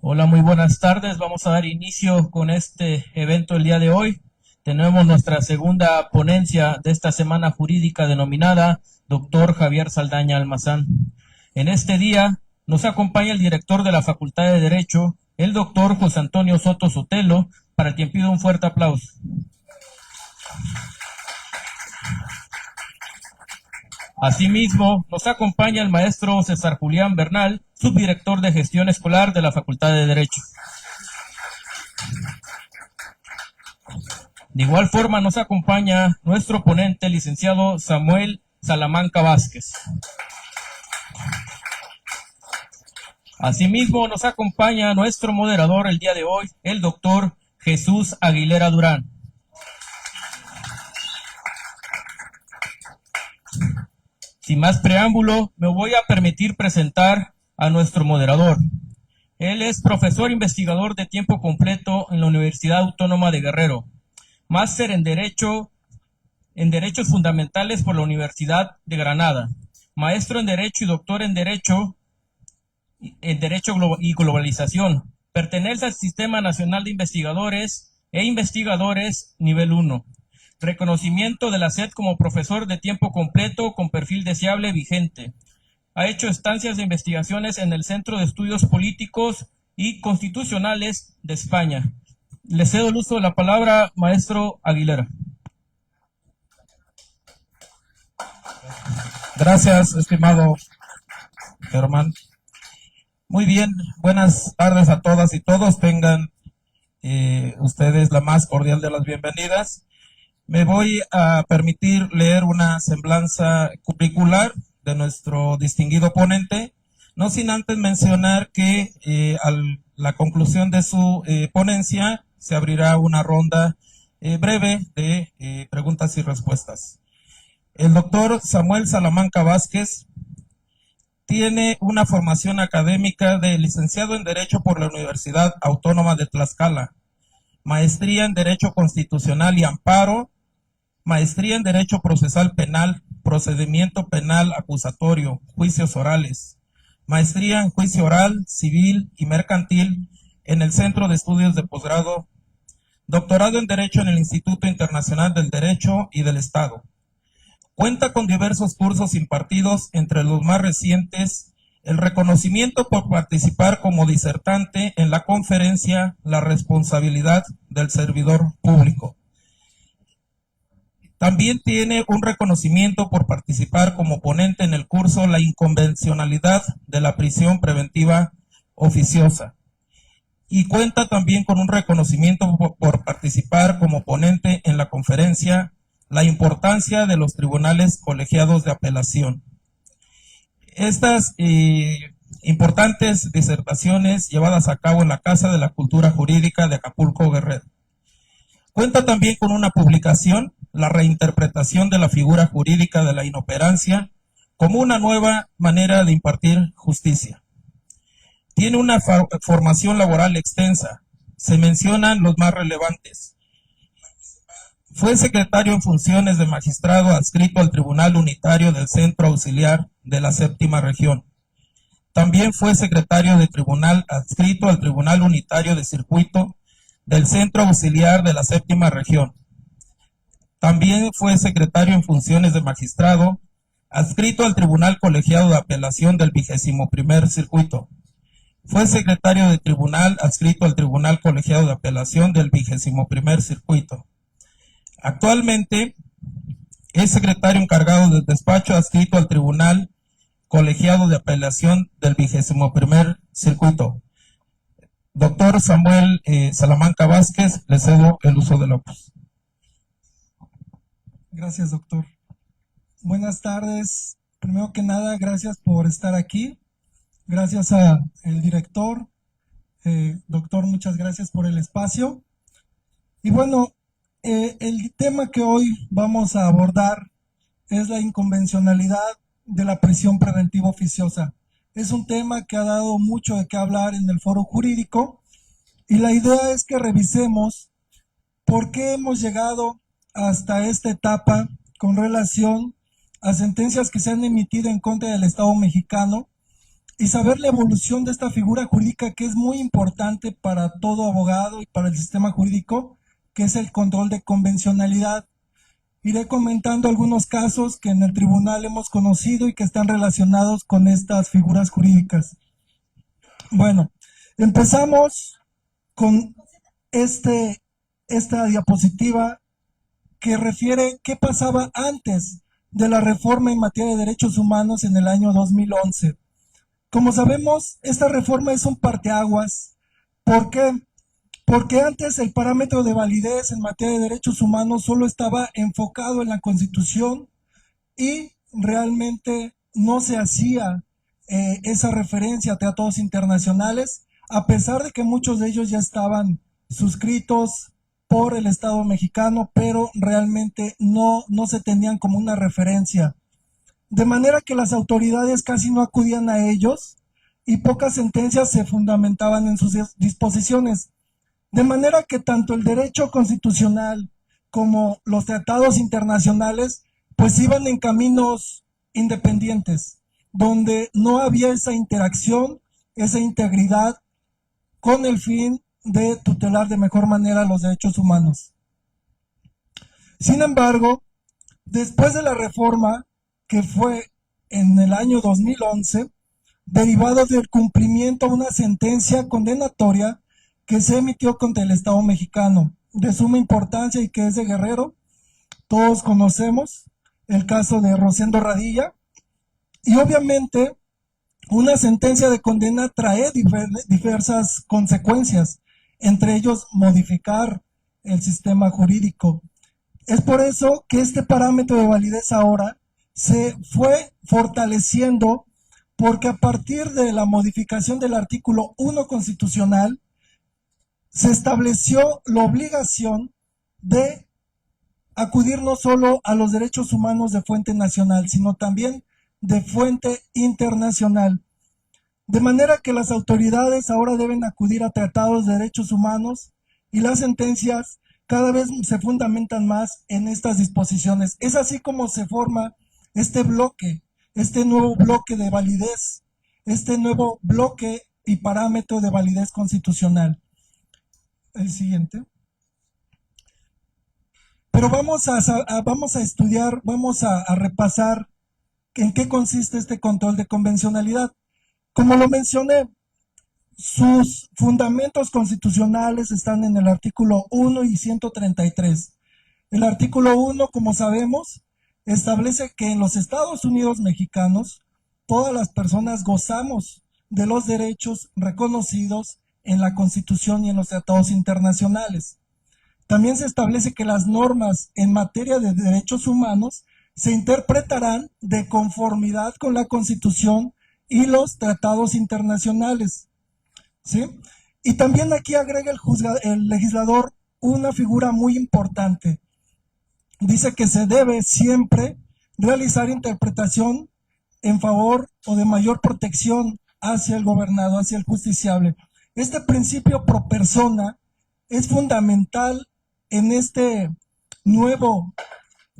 Hola, muy buenas tardes. Vamos a dar inicio con este evento el día de hoy. Tenemos nuestra segunda ponencia de esta semana jurídica denominada Dr. Javier Saldaña Almazán. En este día nos acompaña el director de la Facultad de Derecho, el doctor José Antonio Soto Sotelo, para quien pido un fuerte aplauso. Asimismo, nos acompaña el maestro César Julián Bernal, subdirector de Gestión Escolar de la Facultad de Derecho. De igual forma nos acompaña nuestro ponente, el licenciado Samuel Salamanca Vázquez. Asimismo nos acompaña nuestro moderador el día de hoy, el doctor Jesús Aguilera Durán. Sin más preámbulo, me voy a permitir presentar a nuestro moderador. Él es profesor investigador de tiempo completo en la Universidad Autónoma de Guerrero, máster en Derechos Fundamentales por la Universidad de Granada, maestro en Derecho y doctor en Derecho y Globalización. Pertenece al Sistema Nacional de Investigadores e Investigadores Nivel 1. Reconocimiento de la SED como profesor de tiempo completo con perfil deseable vigente. Ha hecho estancias de investigaciones en el Centro de Estudios Políticos y Constitucionales de España. Le cedo el uso de la palabra, maestro Aguilera. Gracias, estimado Germán. Muy bien, buenas tardes a todas y todos. Tengan ustedes la más cordial de las bienvenidas. Me voy a permitir leer una semblanza curricular de nuestro distinguido ponente, no sin antes mencionar que a la conclusión de su ponencia se abrirá una ronda breve de preguntas y respuestas. El doctor Samuel Salamanca Vázquez tiene una formación académica de licenciado en Derecho por la Universidad Autónoma de Tlaxcala, maestría en Derecho Constitucional y Amparo, maestría en Derecho Procesal Penal, Procedimiento Penal Acusatorio, Juicios Orales, maestría en Juicio Oral, Civil y Mercantil en el Centro de Estudios de Posgrado, doctorado en Derecho en el Instituto Internacional del Derecho y del Estado. Cuenta con diversos cursos impartidos, entre los más recientes, el reconocimiento por participar como disertante en la conferencia La responsabilidad del servidor público. También tiene un reconocimiento por participar como ponente en el curso La inconvencionalidad de la prisión preventiva oficiosa. Y cuenta también con un reconocimiento por participar como ponente en la conferencia La importancia de los tribunales colegiados de apelación. Estas importantes disertaciones llevadas a cabo en la Casa de la Cultura Jurídica de Acapulco, Guerrero. Cuenta también con una publicación, La reinterpretación de la figura jurídica de la inoperancia como una nueva manera de impartir justicia. Tiene una formación laboral extensa. Se mencionan los más relevantes. Fue secretario en funciones de magistrado adscrito al Tribunal Unitario del Centro Auxiliar de la Séptima Región. También fue secretario de tribunal adscrito al Tribunal Unitario de Circuito del Centro Auxiliar de la Séptima Región. También fue secretario en funciones de magistrado adscrito al Tribunal Colegiado de Apelación del 21º Circuito. Fue secretario de tribunal adscrito al Tribunal Colegiado de Apelación del 21º Circuito. Actualmente es secretario encargado del despacho adscrito al Tribunal Colegiado de Apelación del 21º Circuito. Doctor Samuel Salamanca Vázquez, le cedo el uso de la voz. Gracias, doctor. Buenas tardes. Primero que nada, gracias por estar aquí. Gracias al director. Doctor, muchas gracias por el espacio. Y bueno, el tema que hoy vamos a abordar es la inconvencionalidad de la prisión preventiva oficiosa. Es un tema que ha dado mucho de qué hablar en el foro jurídico y la idea es que revisemos por qué hemos llegado hasta esta etapa con relación a sentencias que se han emitido en contra del Estado mexicano y saber la evolución de esta figura jurídica que es muy importante para todo abogado y para el sistema jurídico, que es el control de convencionalidad. Iré comentando algunos casos que en el tribunal hemos conocido y que están relacionados con estas figuras jurídicas. Bueno, empezamos con esta diapositiva que refiere qué pasaba antes de la reforma en materia de derechos humanos en el año 2011. Como sabemos, esta reforma es un parteaguas. ¿Por qué? Porque antes el parámetro de validez en materia de derechos humanos solo estaba enfocado en la Constitución y realmente no se hacía esa referencia a tratados internacionales, a pesar de que muchos de ellos ya estaban suscritos por el Estado mexicano, pero realmente no se tenían como una referencia. De manera que las autoridades casi no acudían a ellos y pocas sentencias se fundamentaban en sus disposiciones. De manera que tanto el derecho constitucional como los tratados internacionales pues iban en caminos independientes, donde no había esa interacción, esa integridad con el fin de tutelar de mejor manera los derechos humanos. Sin embargo, después de la reforma, que fue en el año 2011, derivado del cumplimiento de una sentencia condenatoria que se emitió contra el Estado mexicano, de suma importancia y que es de Guerrero. Todos conocemos el caso de Rosendo Radilla, y obviamente una sentencia de condena trae diversas consecuencias, entre ellos modificar el sistema jurídico. Es por eso que este parámetro de validez ahora se fue fortaleciendo, porque a partir de la modificación del artículo 1 constitucional se estableció la obligación de acudir no solo a los derechos humanos de fuente nacional, sino también de fuente internacional. De manera que las autoridades ahora deben acudir a tratados de derechos humanos y las sentencias cada vez se fundamentan más en estas disposiciones. Es así como se forma este bloque, este nuevo bloque de validez, este nuevo bloque y parámetro de validez constitucional. El siguiente. Pero vamos a estudiar, vamos a repasar en qué consiste este control de convencionalidad. Como lo mencioné, sus fundamentos constitucionales están en el artículo 1 y 133. El artículo 1, como sabemos, establece que en los Estados Unidos mexicanos todas las personas gozamos de los derechos reconocidos en la Constitución y en los tratados internacionales. También se establece que las normas en materia de derechos humanos se interpretarán de conformidad con la Constitución y los tratados internacionales, ¿sí? Y también aquí agrega el legislador una figura muy importante. Dice que se debe siempre realizar interpretación en favor o de mayor protección hacia el gobernado, hacia el justiciable. Este principio pro persona es fundamental en este nuevo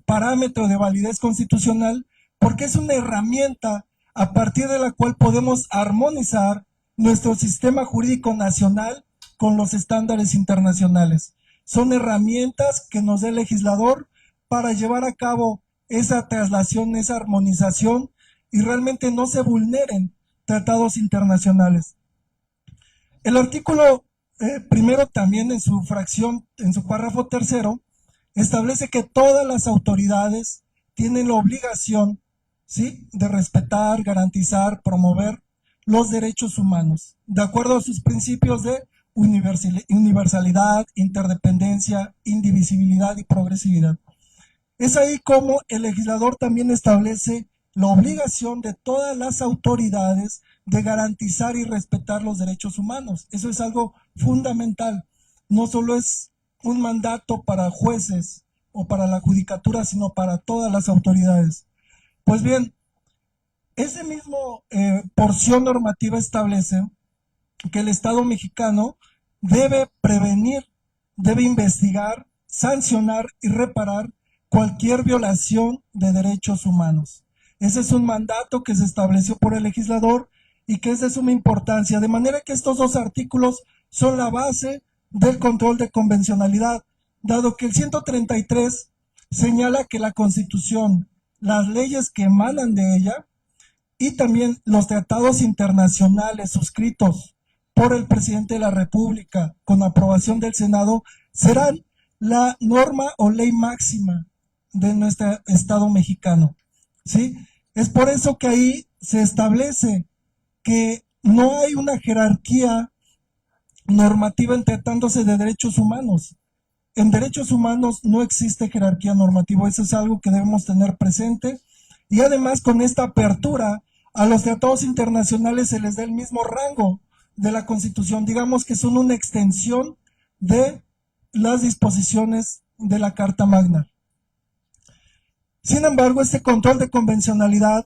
parámetro de validez constitucional, porque es una herramienta a partir de la cual podemos armonizar nuestro sistema jurídico nacional con los estándares internacionales. Son herramientas que nos da el legislador para llevar a cabo esa traslación, esa armonización y realmente no se vulneren tratados internacionales. El artículo primero también en su fracción, en su párrafo tercero, establece que todas las autoridades tienen la obligación, ¿sí?, de respetar, garantizar, promover los derechos humanos, de acuerdo a sus principios de universalidad, interdependencia, indivisibilidad y progresividad. Es ahí como el legislador también establece la obligación de todas las autoridades de garantizar y respetar los derechos humanos. Eso es algo fundamental. No solo es un mandato para jueces o para la judicatura, sino para todas las autoridades. Pues bien, ese mismo porción normativa establece que el Estado mexicano debe prevenir, debe investigar, sancionar y reparar cualquier violación de derechos humanos. Ese es un mandato que se estableció por el legislador y que es de suma importancia, de manera que estos dos artículos son la base del control de convencionalidad, dado que el 133 señala que la Constitución, las leyes que emanan de ella y también los tratados internacionales suscritos por el presidente de la República con aprobación del Senado serán la norma o ley máxima de nuestro Estado mexicano, ¿sí? Es por eso que ahí se establece que no hay una jerarquía normativa en tratándose de derechos humanos. En derechos humanos no existe jerarquía normativa, eso es algo que debemos tener presente. Y además, con esta apertura a los tratados internacionales se les da el mismo rango de la Constitución, digamos que son una extensión de las disposiciones de la Carta Magna. Sin embargo, este control de convencionalidad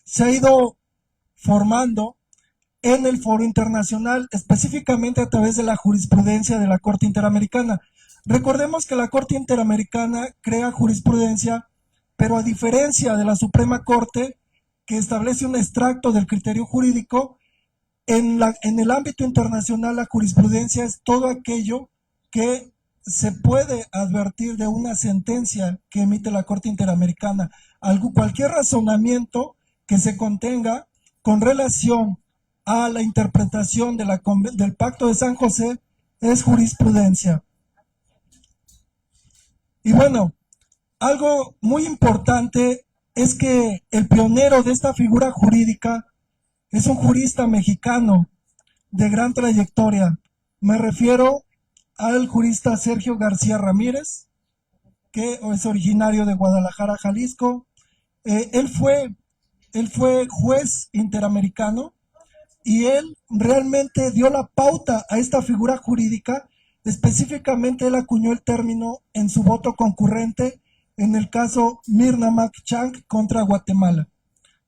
se ha ido formando en el foro internacional, específicamente a través de la jurisprudencia de la Corte Interamericana. Recordemos que la Corte Interamericana crea jurisprudencia, pero a diferencia de la Suprema Corte, que establece un extracto del criterio jurídico, en el ámbito internacional la jurisprudencia es todo aquello que se puede advertir de una sentencia que emite la Corte Interamericana. Cualquier razonamiento que se contenga con relación a la interpretación del Pacto de San José es jurisprudencia. Y bueno, algo muy importante es que el pionero de esta figura jurídica es un jurista mexicano de gran trayectoria. Me refiero al jurista Sergio García Ramírez, que es originario de Guadalajara, Jalisco. Él fue juez interamericano y él realmente dio la pauta a esta figura jurídica. Específicamente él acuñó el término en su voto concurrente en el caso Mirna Mac Chang contra Guatemala.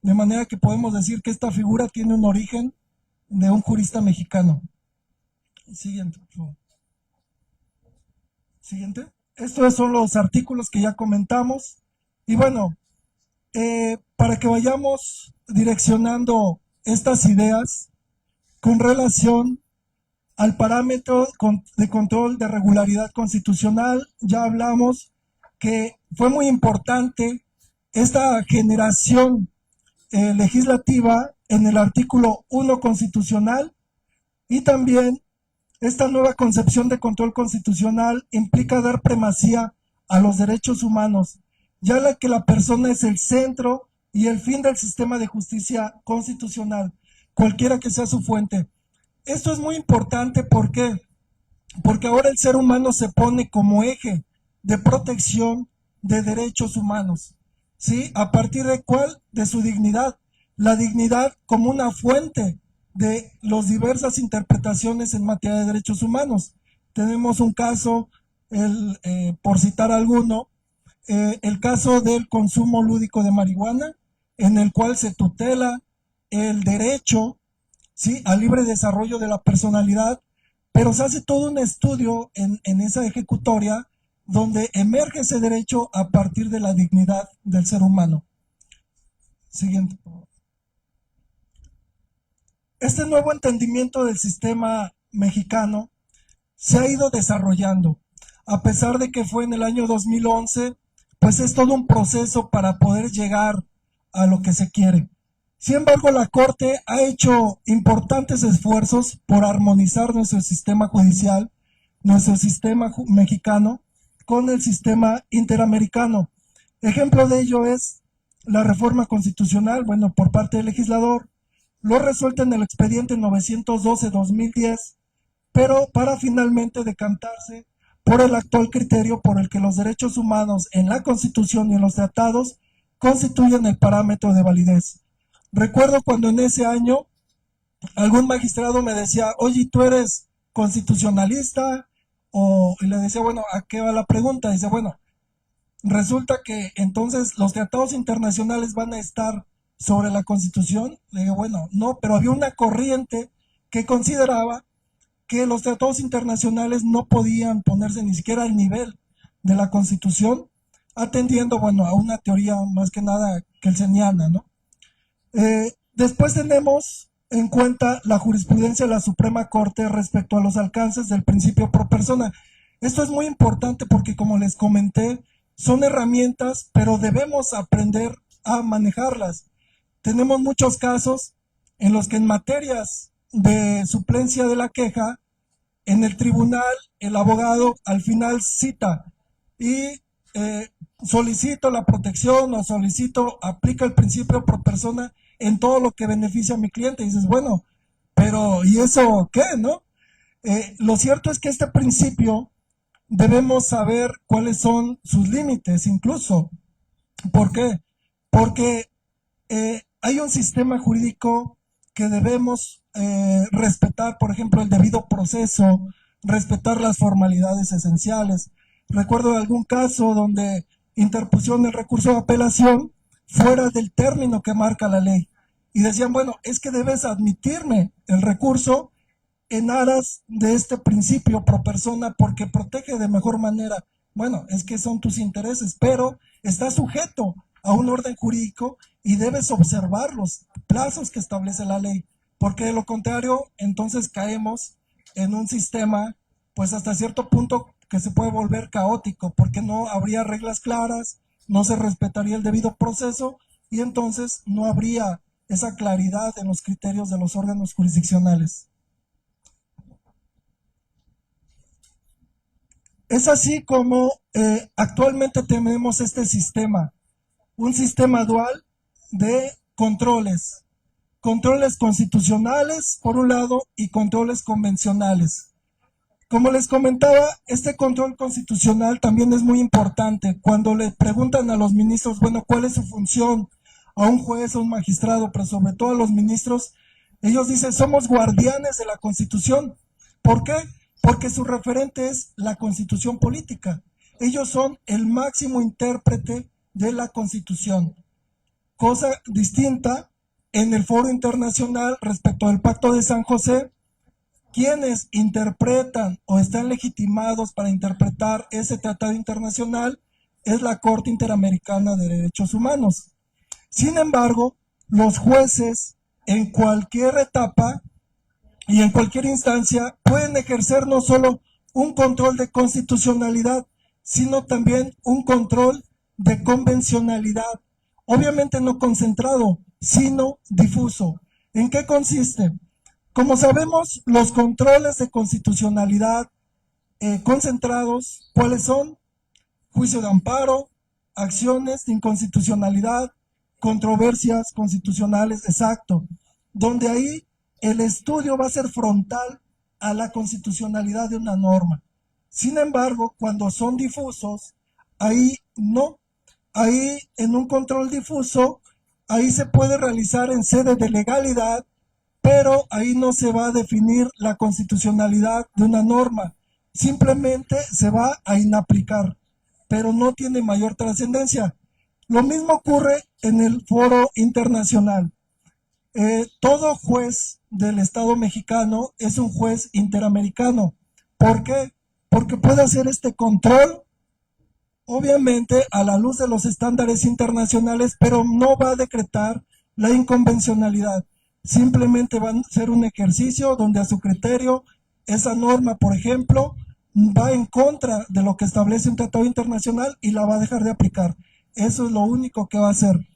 De manera que podemos decir que esta figura tiene un origen de un jurista mexicano. Siguiente, por favor. Siguiente. Estos son los artículos que ya comentamos. Y bueno, para que vayamos direccionando estas ideas con relación al parámetro de control de regularidad constitucional, ya hablamos que fue muy importante esta generación legislativa en el artículo 1 constitucional, y también esta nueva concepción de control constitucional implica dar primacía a los derechos humanos, ya que la persona es el centro y el fin del sistema de justicia constitucional, cualquiera que sea su fuente. Esto es muy importante, ¿por qué? Porque ahora el ser humano se pone como eje de protección de derechos humanos, ¿sí? ¿A partir de cuál? De su dignidad. La dignidad como una fuente de las diversas interpretaciones en materia de derechos humanos. Tenemos un caso, por citar alguno, el caso del consumo lúdico de marihuana, en el cual se tutela el derecho, ¿sí?, al libre desarrollo de la personalidad, pero se hace todo un estudio en esa ejecutoria donde emerge ese derecho a partir de la dignidad del ser humano. Siguiente. Este nuevo entendimiento del sistema mexicano se ha ido desarrollando, a pesar de que fue en el año 2011 pues es todo un proceso para poder llegar a lo que se quiere. Sin embargo, la Corte ha hecho importantes esfuerzos por armonizar nuestro sistema judicial, nuestro sistema mexicano, con el sistema interamericano. Ejemplo de ello es la reforma constitucional, bueno, por parte del legislador, lo resuelto en el expediente 912-2010, pero para finalmente decantarse por el actual criterio por el que los derechos humanos en la Constitución y en los tratados constituyen el parámetro de validez. Recuerdo cuando en ese año algún magistrado me decía, oye, ¿tú eres constitucionalista? Y le decía, bueno, ¿a qué va la pregunta? Dice, bueno, resulta que entonces los tratados internacionales van a estar sobre la Constitución. Le digo, bueno, no, pero había una corriente que consideraba que los tratados internacionales no podían ponerse ni siquiera al nivel de la Constitución, atendiendo, bueno, a una teoría más que nada kelseniana, ¿no? Después tenemos en cuenta la jurisprudencia de la Suprema Corte respecto a los alcances del principio pro persona. Esto es muy importante porque, como les comenté, son herramientas, pero debemos aprender a manejarlas. Tenemos muchos casos en los que en materias de suplencia de la queja, en el tribunal, el abogado al final cita y solicito la protección o solicito, aplica el principio pro persona en todo lo que beneficia a mi cliente. Y dices, bueno, pero ¿y eso qué, no? Lo cierto es que este principio debemos saber cuáles son sus límites incluso. ¿Por qué? Porque hay un sistema jurídico que debemos respetar, por ejemplo, el debido proceso, respetar las formalidades esenciales. Recuerdo de algún caso donde interpusieron el recurso de apelación fuera del término que marca la ley. Y decían, bueno, es que debes admitirme el recurso en aras de este principio pro persona porque protege de mejor manera. Bueno, es que son tus intereses, pero está sujeto a un orden jurídico y debes observar los plazos que establece la ley, porque de lo contrario, entonces caemos en un sistema, pues hasta cierto punto que se puede volver caótico, porque no habría reglas claras, no se respetaría el debido proceso y entonces no habría esa claridad en los criterios de los órganos jurisdiccionales. Es así como actualmente tenemos este sistema, un sistema dual de controles constitucionales por un lado y controles convencionales. Como les comentaba, este control constitucional también es muy importante. Cuando le preguntan a los ministros, bueno, ¿cuál es su función? A un juez, a un magistrado, pero sobre todo a los ministros, ellos dicen, somos guardianes de la Constitución. ¿Por qué? Porque su referente es la Constitución política. Ellos son el máximo intérprete de la Constitución. Cosa distinta en el foro internacional respecto del Pacto de San José, quienes interpretan o están legitimados para interpretar ese tratado internacional es la Corte Interamericana de Derechos Humanos. Sin embargo, los jueces en cualquier etapa y en cualquier instancia pueden ejercer no solo un control de constitucionalidad, sino también un control de convencionalidad. Obviamente no concentrado, sino difuso. ¿En qué consiste? Como sabemos, los controles de constitucionalidad concentrados, ¿cuáles son? Juicio de amparo, acciones de inconstitucionalidad, controversias constitucionales, exacto, donde ahí el estudio va a ser frontal a la constitucionalidad de una norma. Sin embargo, cuando son difusos, ahí no. Ahí en un control difuso, ahí se puede realizar en sede de legalidad, pero ahí no se va a definir la constitucionalidad de una norma. Simplemente se va a inaplicar, pero no tiene mayor trascendencia. Lo mismo ocurre en el foro internacional. Todo juez del Estado mexicano es un juez interamericano. ¿Por qué? Porque puede hacer este control, obviamente a la luz de los estándares internacionales, pero no va a decretar la inconvencionalidad. Simplemente va a ser un ejercicio donde a su criterio esa norma, por ejemplo, va en contra de lo que establece un tratado internacional y la va a dejar de aplicar. Eso es lo único que va a hacer.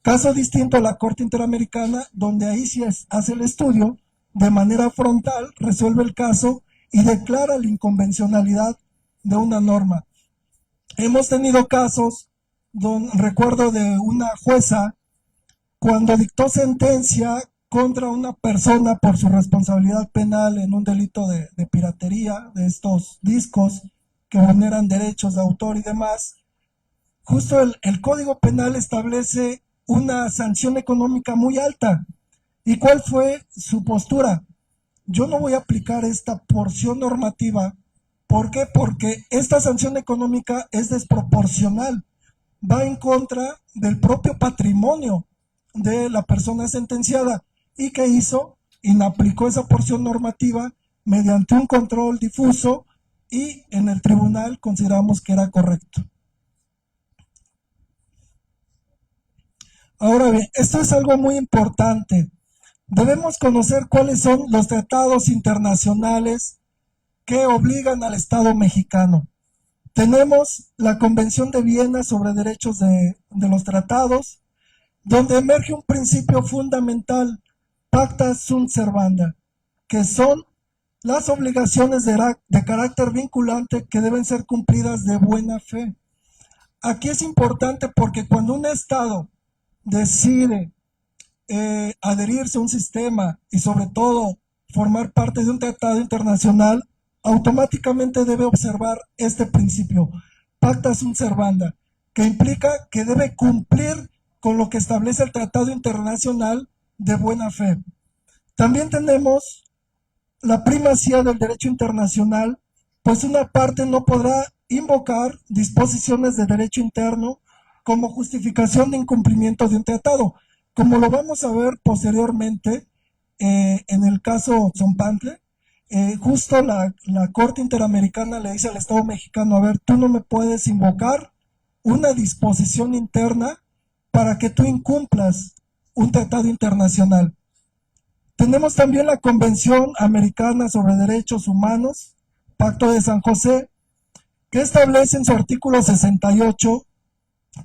Caso distinto a la Corte Interamericana, donde ahí sí hace el estudio de manera frontal, resuelve el caso y declara la inconvencionalidad de una norma. Hemos tenido casos, recuerdo de una jueza, cuando dictó sentencia contra una persona por su responsabilidad penal en un delito de piratería de estos discos que vulneran derechos de autor y demás, justo el Código Penal establece una sanción económica muy alta. ¿Y cuál fue su postura? Yo no voy a aplicar esta porción normativa. ¿Por qué? Porque esta sanción económica es desproporcional. Va en contra del propio patrimonio de la persona sentenciada. ¿Y qué hizo? Inaplicó esa porción normativa mediante un control difuso y en el tribunal consideramos que era correcto. Ahora bien, esto es algo muy importante. Debemos conocer cuáles son los tratados internacionales que obligan al Estado mexicano. Tenemos la Convención de Viena sobre Derechos de los Tratados, donde emerge un principio fundamental, pacta sunt servanda, que son las obligaciones de carácter vinculante que deben ser cumplidas de buena fe. Aquí es importante porque cuando un Estado decide adherirse a un sistema y sobre todo formar parte de un tratado internacional, automáticamente debe observar este principio, pacta sunt servanda, que implica que debe cumplir con lo que establece el tratado internacional de buena fe. También tenemos la primacía del derecho internacional, pues una parte no podrá invocar disposiciones de derecho interno como justificación de incumplimiento de un tratado, como lo vamos a ver posteriormente en el caso Zompantle. Justo la Corte Interamericana le dice al Estado mexicano, a ver, tú no me puedes invocar una disposición interna para que tú incumplas un tratado internacional. Tenemos también la Convención Americana sobre Derechos Humanos, Pacto de San José, que establece en su artículo 68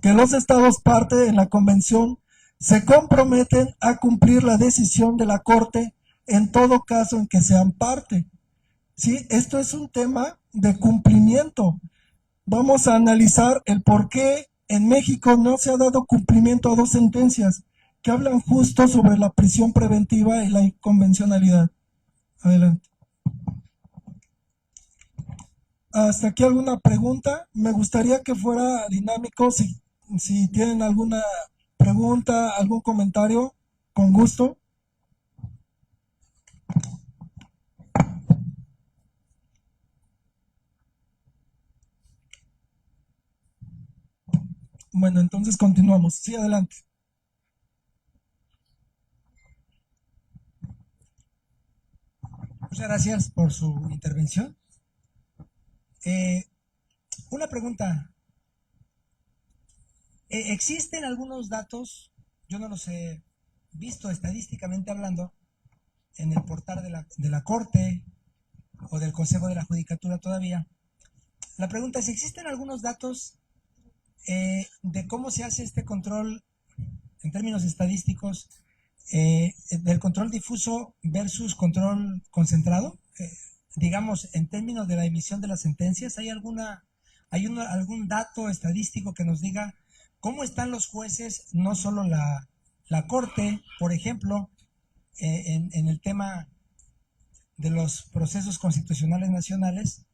que los estados parte en la convención se comprometen a cumplir la decisión de la Corte en todo caso en que sean parte. ¿Sí? Esto es un tema de cumplimiento. Vamos a analizar el por qué en México no se ha dado cumplimiento a dos sentencias que hablan justo sobre la prisión preventiva y la inconvencionalidad. Adelante. ¿Hasta aquí alguna pregunta? Me gustaría que fuera dinámico. Si tienen alguna pregunta, algún comentario, con gusto. Bueno, entonces continuamos. Sí, adelante. Muchas gracias por su intervención. Una pregunta. ¿Existen algunos datos, yo no los he visto estadísticamente hablando, en el portal de la Corte o del Consejo de la Judicatura todavía? La pregunta es, ¿existen algunos datos de cómo se hace este control en términos estadísticos, del control difuso versus control concentrado? Digamos, en términos de la emisión de las sentencias, ¿hay algún dato estadístico que nos diga cómo están los jueces, no solo la Corte, por ejemplo, en el tema de los procesos constitucionales nacionales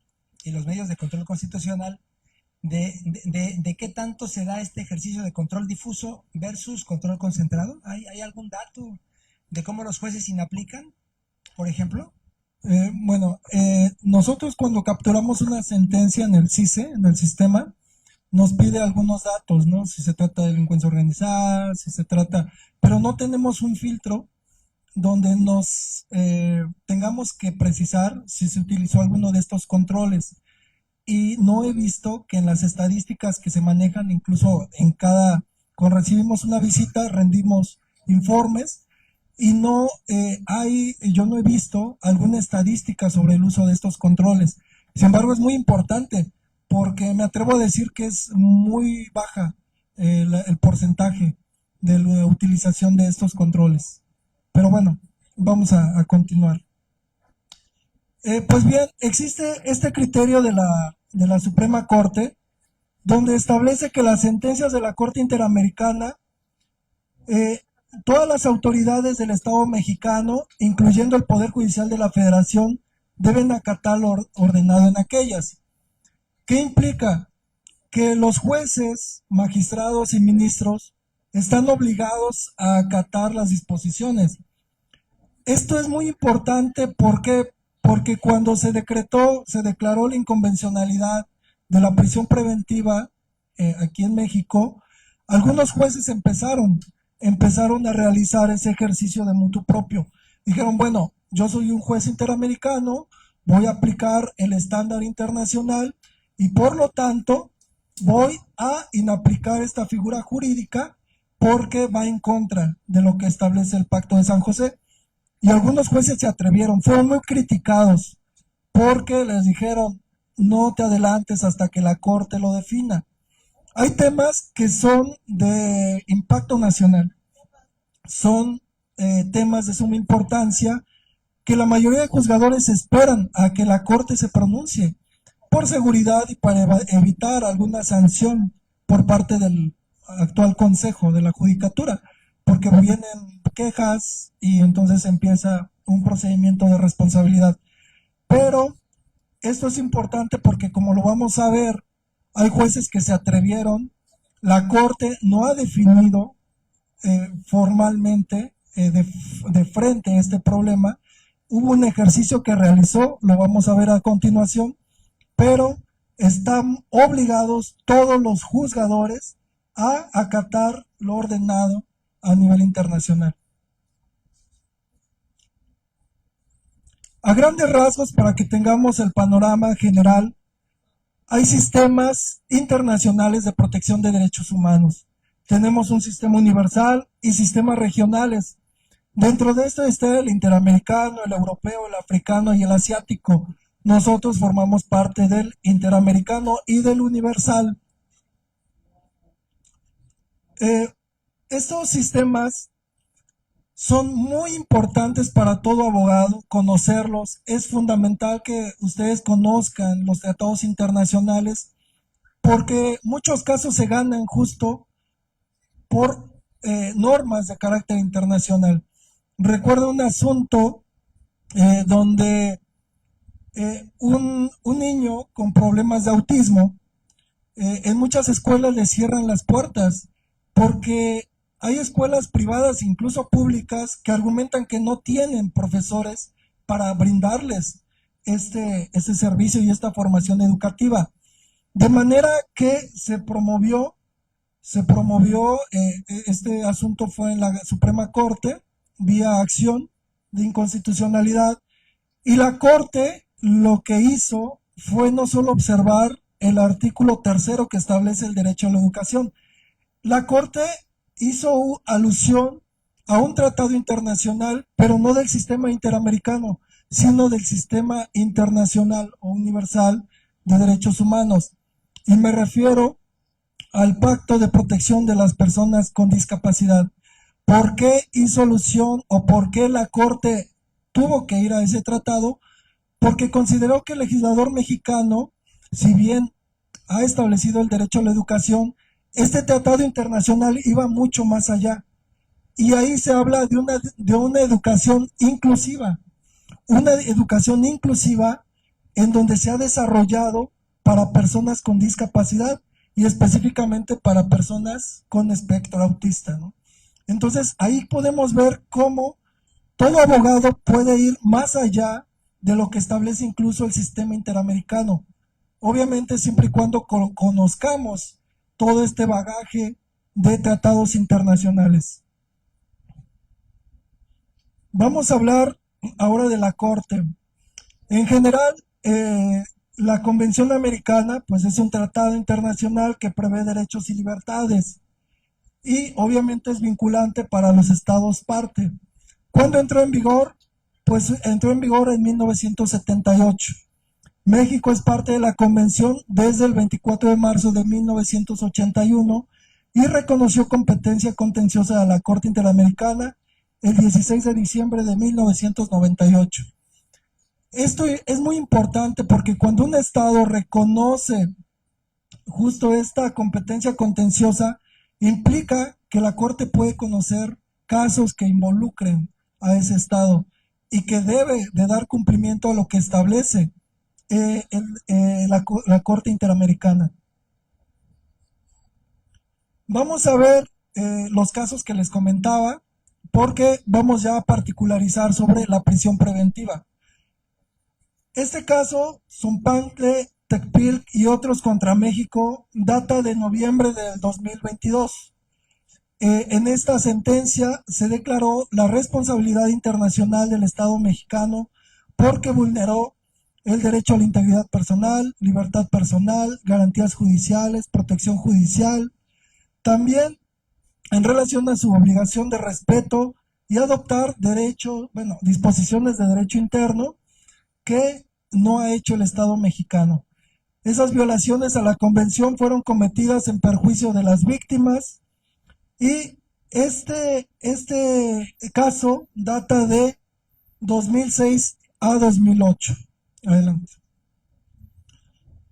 y los medios de control constitucional, de qué tanto se da este ejercicio de control difuso versus control concentrado? ¿Hay algún dato de cómo los jueces inaplican, por ejemplo? Nosotros cuando capturamos una sentencia en el CICE, en el sistema, nos pide algunos datos, ¿no? Si se trata de delincuencia organizada, pero no tenemos un filtro donde nos tengamos que precisar si se utilizó alguno de estos controles. Y no he visto que en las estadísticas que se manejan, incluso cuando recibimos una visita, rendimos informes, y yo no he visto alguna estadística sobre el uso de estos controles. Sin embargo, es muy importante porque me atrevo a decir que es muy baja el porcentaje de la utilización de estos controles. Pero bueno, vamos a continuar. Pues bien, existe este criterio de la Suprema Corte, donde establece que las sentencias de la Corte Interamericana, todas las autoridades del Estado mexicano, incluyendo el Poder Judicial de la Federación, deben acatar lo ordenado en aquellas. ¿Qué implica? Que los jueces, magistrados y ministros están obligados a acatar las disposiciones. Esto es muy importante porque cuando se declaró la inconvencionalidad de la prisión preventiva aquí en México, algunos jueces empezaron a realizar ese ejercicio de mutuo propio. Dijeron, bueno, yo soy un juez interamericano, voy a aplicar el estándar internacional y por lo tanto voy a inaplicar esta figura jurídica porque va en contra de lo que establece el Pacto de San José. Y algunos jueces se atrevieron, fueron muy criticados porque les dijeron, no te adelantes hasta que la Corte lo defina. Hay temas que son de impacto nacional, son temas de suma importancia que la mayoría de juzgadores esperan a que la Corte se pronuncie por seguridad y para evitar alguna sanción por parte del actual Consejo de la Judicatura, porque vienen quejas y entonces empieza un procedimiento de responsabilidad. Pero esto es importante porque, como lo vamos a ver, hay jueces que se atrevieron, la Corte no ha definido formalmente de frente a este problema. Hubo un ejercicio que realizó, lo vamos a ver a continuación, pero están obligados todos los juzgadores a acatar lo ordenado a nivel internacional. A grandes rasgos, para que tengamos el panorama general, hay sistemas internacionales de protección de derechos humanos. Tenemos un sistema universal y sistemas regionales. Dentro de esto está el interamericano, el europeo, el africano y el asiático. Nosotros formamos parte del interamericano y del universal. Estos sistemas son muy importantes para todo abogado, conocerlos. Es fundamental que ustedes conozcan los tratados internacionales porque muchos casos se ganan justo por normas de carácter internacional. Recuerdo un asunto donde un niño con problemas de autismo, en muchas escuelas le cierran las puertas porque hay escuelas privadas, incluso públicas, que argumentan que no tienen profesores para brindarles este servicio y esta formación educativa. De manera que se promovió, este asunto fue en la Suprema Corte, vía acción de inconstitucionalidad, y la Corte lo que hizo fue no solo observar el artículo 3º que establece el derecho a la educación. La Corte hizo alusión a un tratado internacional, pero no del sistema interamericano, sino del sistema internacional o universal de derechos humanos. Y me refiero al Pacto de Protección de las Personas con Discapacidad. ¿Por qué hizo alusión o por qué la Corte tuvo que ir a ese tratado? Porque consideró que el legislador mexicano, si bien ha establecido el derecho a la educación, este tratado internacional iba mucho más allá. Y ahí se habla de una educación inclusiva. Una educación inclusiva en donde se ha desarrollado para personas con discapacidad y específicamente para personas con espectro autista, ¿no? Entonces ahí podemos ver cómo todo abogado puede ir más allá de lo que establece incluso el sistema interamericano. Obviamente siempre y cuando conozcamos todo este bagaje de tratados internacionales. Vamos a hablar ahora de la Corte. En general, la Convención Americana pues es un tratado internacional que prevé derechos y libertades y obviamente es vinculante para los estados parte. ¿Cuándo entró en vigor? Pues entró en vigor en 1978. México es parte de la convención desde el 24 de marzo de 1981 y reconoció competencia contenciosa a la Corte Interamericana el 16 de diciembre de 1998. Esto es muy importante porque cuando un Estado reconoce justo esta competencia contenciosa, implica que la Corte puede conocer casos que involucren a ese Estado y que debe de dar cumplimiento a lo que establece la Corte Interamericana. Vamos a ver los casos que les comentaba, porque vamos ya a particularizar sobre la prisión preventiva. Este caso, Zumpangle, Tecpil y otros contra México, data de noviembre del 2022. En esta sentencia se declaró la responsabilidad internacional del Estado mexicano porque vulneró el derecho a la integridad personal, libertad personal, garantías judiciales, protección judicial, también en relación a su obligación de respeto y adoptar disposiciones de derecho interno que no ha hecho el Estado mexicano. Esas violaciones a la Convención fueron cometidas en perjuicio de las víctimas y este caso data de 2006 a 2008. Adelante.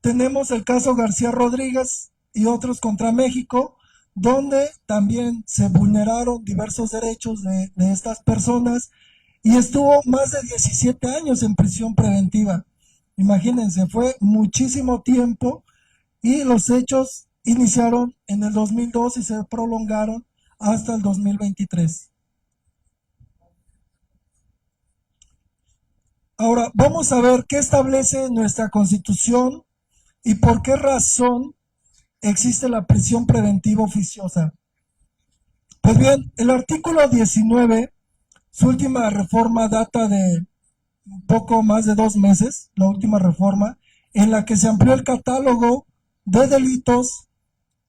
Tenemos el caso García Rodríguez y otros contra México, donde también se vulneraron diversos derechos de estas personas y estuvo más de 17 años en prisión preventiva. Imagínense, fue muchísimo tiempo y los hechos iniciaron en el 2002 y se prolongaron hasta el 2023. Ahora, vamos a ver qué establece nuestra Constitución y por qué razón existe la prisión preventiva oficiosa. Pues bien, el artículo 19, su última reforma data de un poco más de 2 meses, la última reforma, en la que se amplió el catálogo de delitos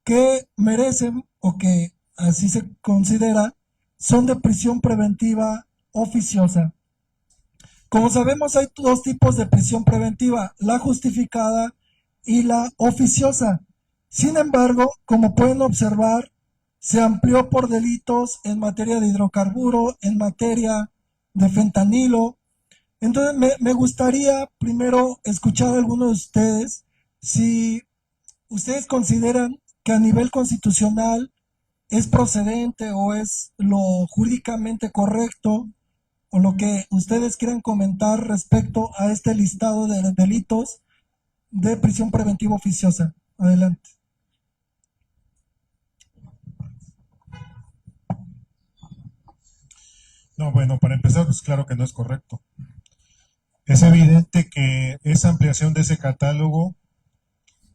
que merecen, o que así se considera, son de prisión preventiva oficiosa. Como sabemos, hay 2 tipos de prisión preventiva, la justificada y la oficiosa. Sin embargo, como pueden observar, se amplió por delitos en materia de hidrocarburo, en materia de fentanilo. Entonces, me gustaría primero escuchar a algunos de ustedes si ustedes consideran que a nivel constitucional es procedente o es lo jurídicamente correcto, o lo que ustedes quieran comentar respecto a este listado de delitos de prisión preventiva oficiosa. Adelante. No, bueno, para empezar, pues claro que no es correcto. Es evidente que esa ampliación de ese catálogo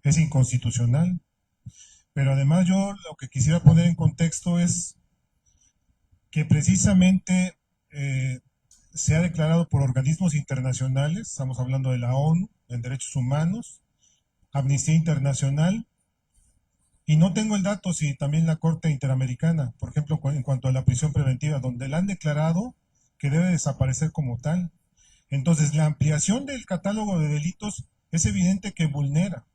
es inconstitucional, pero además yo lo que quisiera poner en contexto es que precisamente se ha declarado por organismos internacionales, estamos hablando de la ONU, en Derechos Humanos, Amnistía Internacional, y no tengo el dato si también la Corte Interamericana, por ejemplo, en cuanto a la prisión preventiva, donde la han declarado que debe desaparecer como tal. Entonces, la ampliación del catálogo de delitos es evidente que vulnera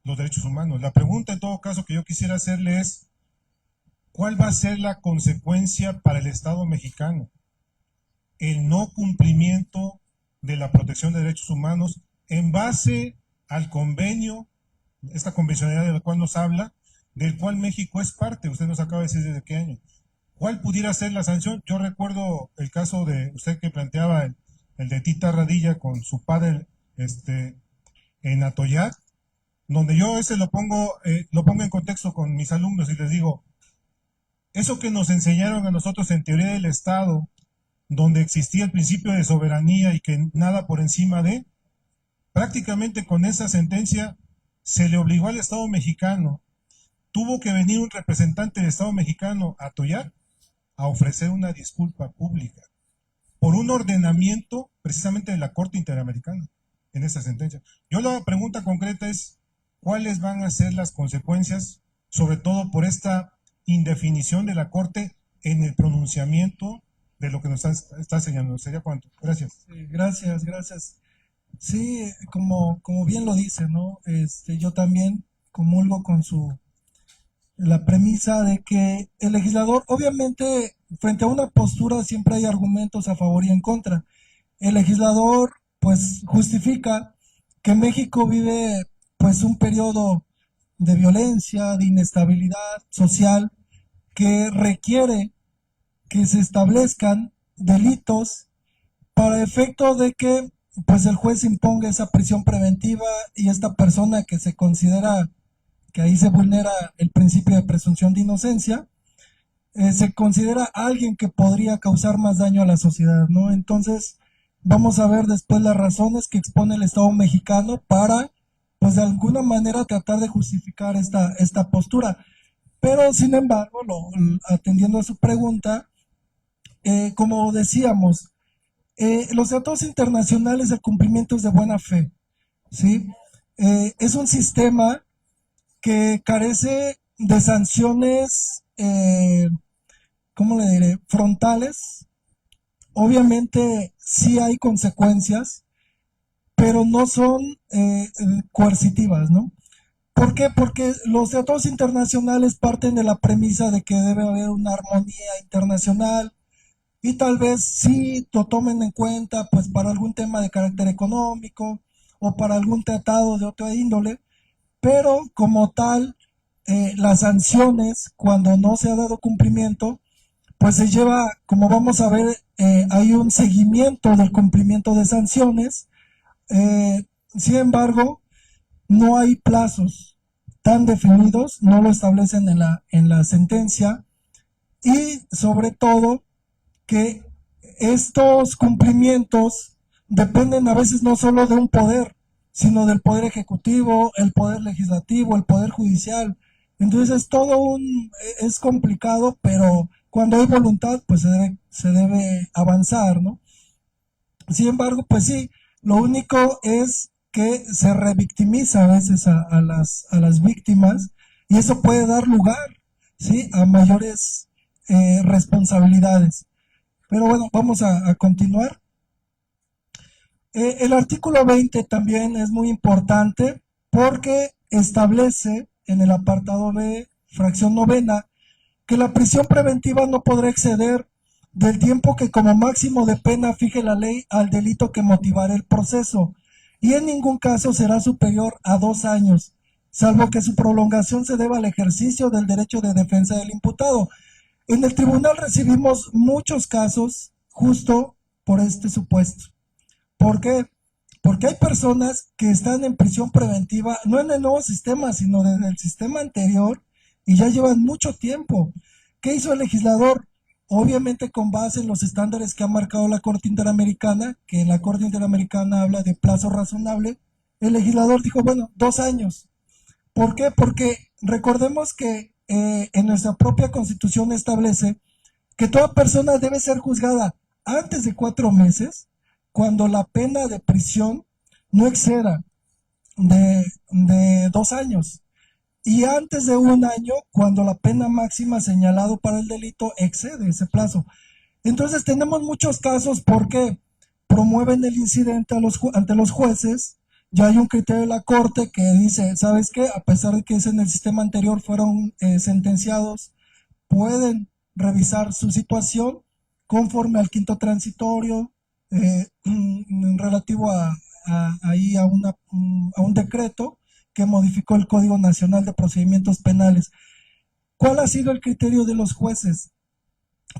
los derechos humanos. La pregunta, en todo caso, que yo quisiera hacerle es, ¿cuál va a ser la consecuencia para el Estado mexicano? El no cumplimiento de la protección de derechos humanos en base al convenio, esta convencionalidad de la cual nos habla, del cual México es parte. Usted nos acaba de decir desde qué año. ¿Cuál pudiera ser la sanción? Yo recuerdo el caso de usted que planteaba, el de Tita Radilla con su padre en Atoyac, donde yo ese lo pongo en contexto con mis alumnos y les digo, eso que nos enseñaron a nosotros en teoría del Estado, donde existía el principio de soberanía y que nada por encima de, prácticamente con esa sentencia se le obligó al Estado mexicano, tuvo que venir un representante del Estado mexicano a Atoyac a ofrecer una disculpa pública por un ordenamiento precisamente de la Corte Interamericana en esa sentencia. Yo la pregunta concreta es, ¿cuáles van a ser las consecuencias, sobre todo por esta indefinición de la Corte en el pronunciamiento de lo que nos está señalando? ¿Sería cuánto? Gracias. Sí, gracias. Sí, como bien lo dice, ¿no? Yo también comulgo con la premisa de que el legislador, obviamente, frente a una postura siempre hay argumentos a favor y en contra. El legislador, pues, justifica que México vive, pues, un periodo de violencia, de inestabilidad social, que requiere que se establezcan delitos para efecto de que pues el juez imponga esa prisión preventiva y esta persona que se considera que ahí se vulnera el principio de presunción de inocencia, se considera alguien que podría causar más daño a la sociedad, ¿no? Entonces, vamos a ver después las razones que expone el Estado mexicano para, pues de alguna manera tratar de justificar esta postura. Pero, sin embargo, atendiendo a su pregunta, como decíamos, los tratados internacionales de cumplimiento es de buena fe, ¿sí? Es un sistema que carece de sanciones, ¿cómo le diré? Frontales. Obviamente sí hay consecuencias, pero no son coercitivas, ¿no? ¿Por qué? Porque los tratados internacionales parten de la premisa de que debe haber una armonía internacional, y tal vez sí lo tomen en cuenta pues para algún tema de carácter económico o para algún tratado de otra índole, pero como tal, las sanciones, cuando no se ha dado cumplimiento, pues se lleva, como vamos a ver, hay un seguimiento del cumplimiento de sanciones. Sin embargo, no hay plazos tan definidos, no lo establecen en la sentencia, y sobre todo que estos cumplimientos dependen a veces no solo de un poder, sino del poder ejecutivo, el poder legislativo, el poder judicial. Entonces es complicado, pero cuando hay voluntad, pues se debe avanzar, ¿no? Sin embargo, pues sí, lo único es que se revictimiza a veces a las víctimas, y eso puede dar lugar, ¿sí?, a mayores responsabilidades. Pero bueno, vamos a continuar. El artículo 20 también es muy importante porque establece en el apartado B, fracción novena, que la prisión preventiva no podrá exceder del tiempo que como máximo de pena fije la ley al delito que motivará el proceso, y en ningún caso será superior a 2 años, salvo que su prolongación se deba al ejercicio del derecho de defensa del imputado. En el tribunal recibimos muchos casos justo por este supuesto. ¿Por qué? Porque hay personas que están en prisión preventiva, no en el nuevo sistema, sino desde el sistema anterior, y ya llevan mucho tiempo. ¿Qué hizo el legislador? Obviamente con base en los estándares que ha marcado la Corte Interamericana, que la Corte Interamericana habla de plazo razonable, el legislador dijo, bueno, 2 años. ¿Por qué? Porque recordemos que en nuestra propia Constitución establece que toda persona debe ser juzgada antes de 4 meses, cuando la pena de prisión no exceda de 2 años, y antes de 1 año, cuando la pena máxima señalado para el delito excede ese plazo. Entonces tenemos muchos casos porque promueven el incidente ante los jueces. Ya hay un criterio de la Corte que dice, ¿sabes qué? A pesar de que en el sistema anterior fueron sentenciados, pueden revisar su situación conforme al quinto transitorio, relativo a un decreto que modificó el Código Nacional de Procedimientos Penales. ¿Cuál ha sido el criterio de los jueces?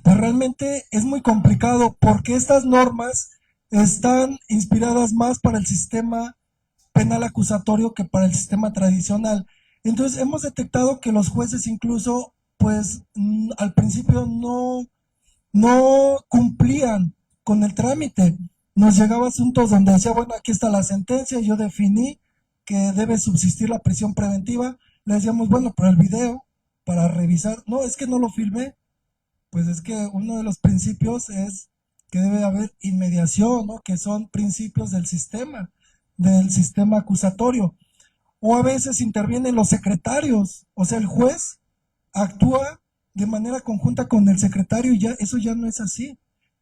Pues realmente es muy complicado porque estas normas están inspiradas más para el sistema penal acusatorio que para el sistema tradicional. Entonces hemos detectado que los jueces incluso, pues al principio no cumplían con el trámite. Nos llegaba asuntos donde decía, bueno, aquí está la sentencia, yo definí que debe subsistir la prisión preventiva. Le decíamos, bueno, pero el video para revisar, no, es que no lo filmé. Pues es que uno de los principios es que debe haber inmediación, ¿no? Que son principios del sistema acusatorio. O a veces intervienen los secretarios, o sea, el juez actúa de manera conjunta con el secretario y ya eso ya no es así.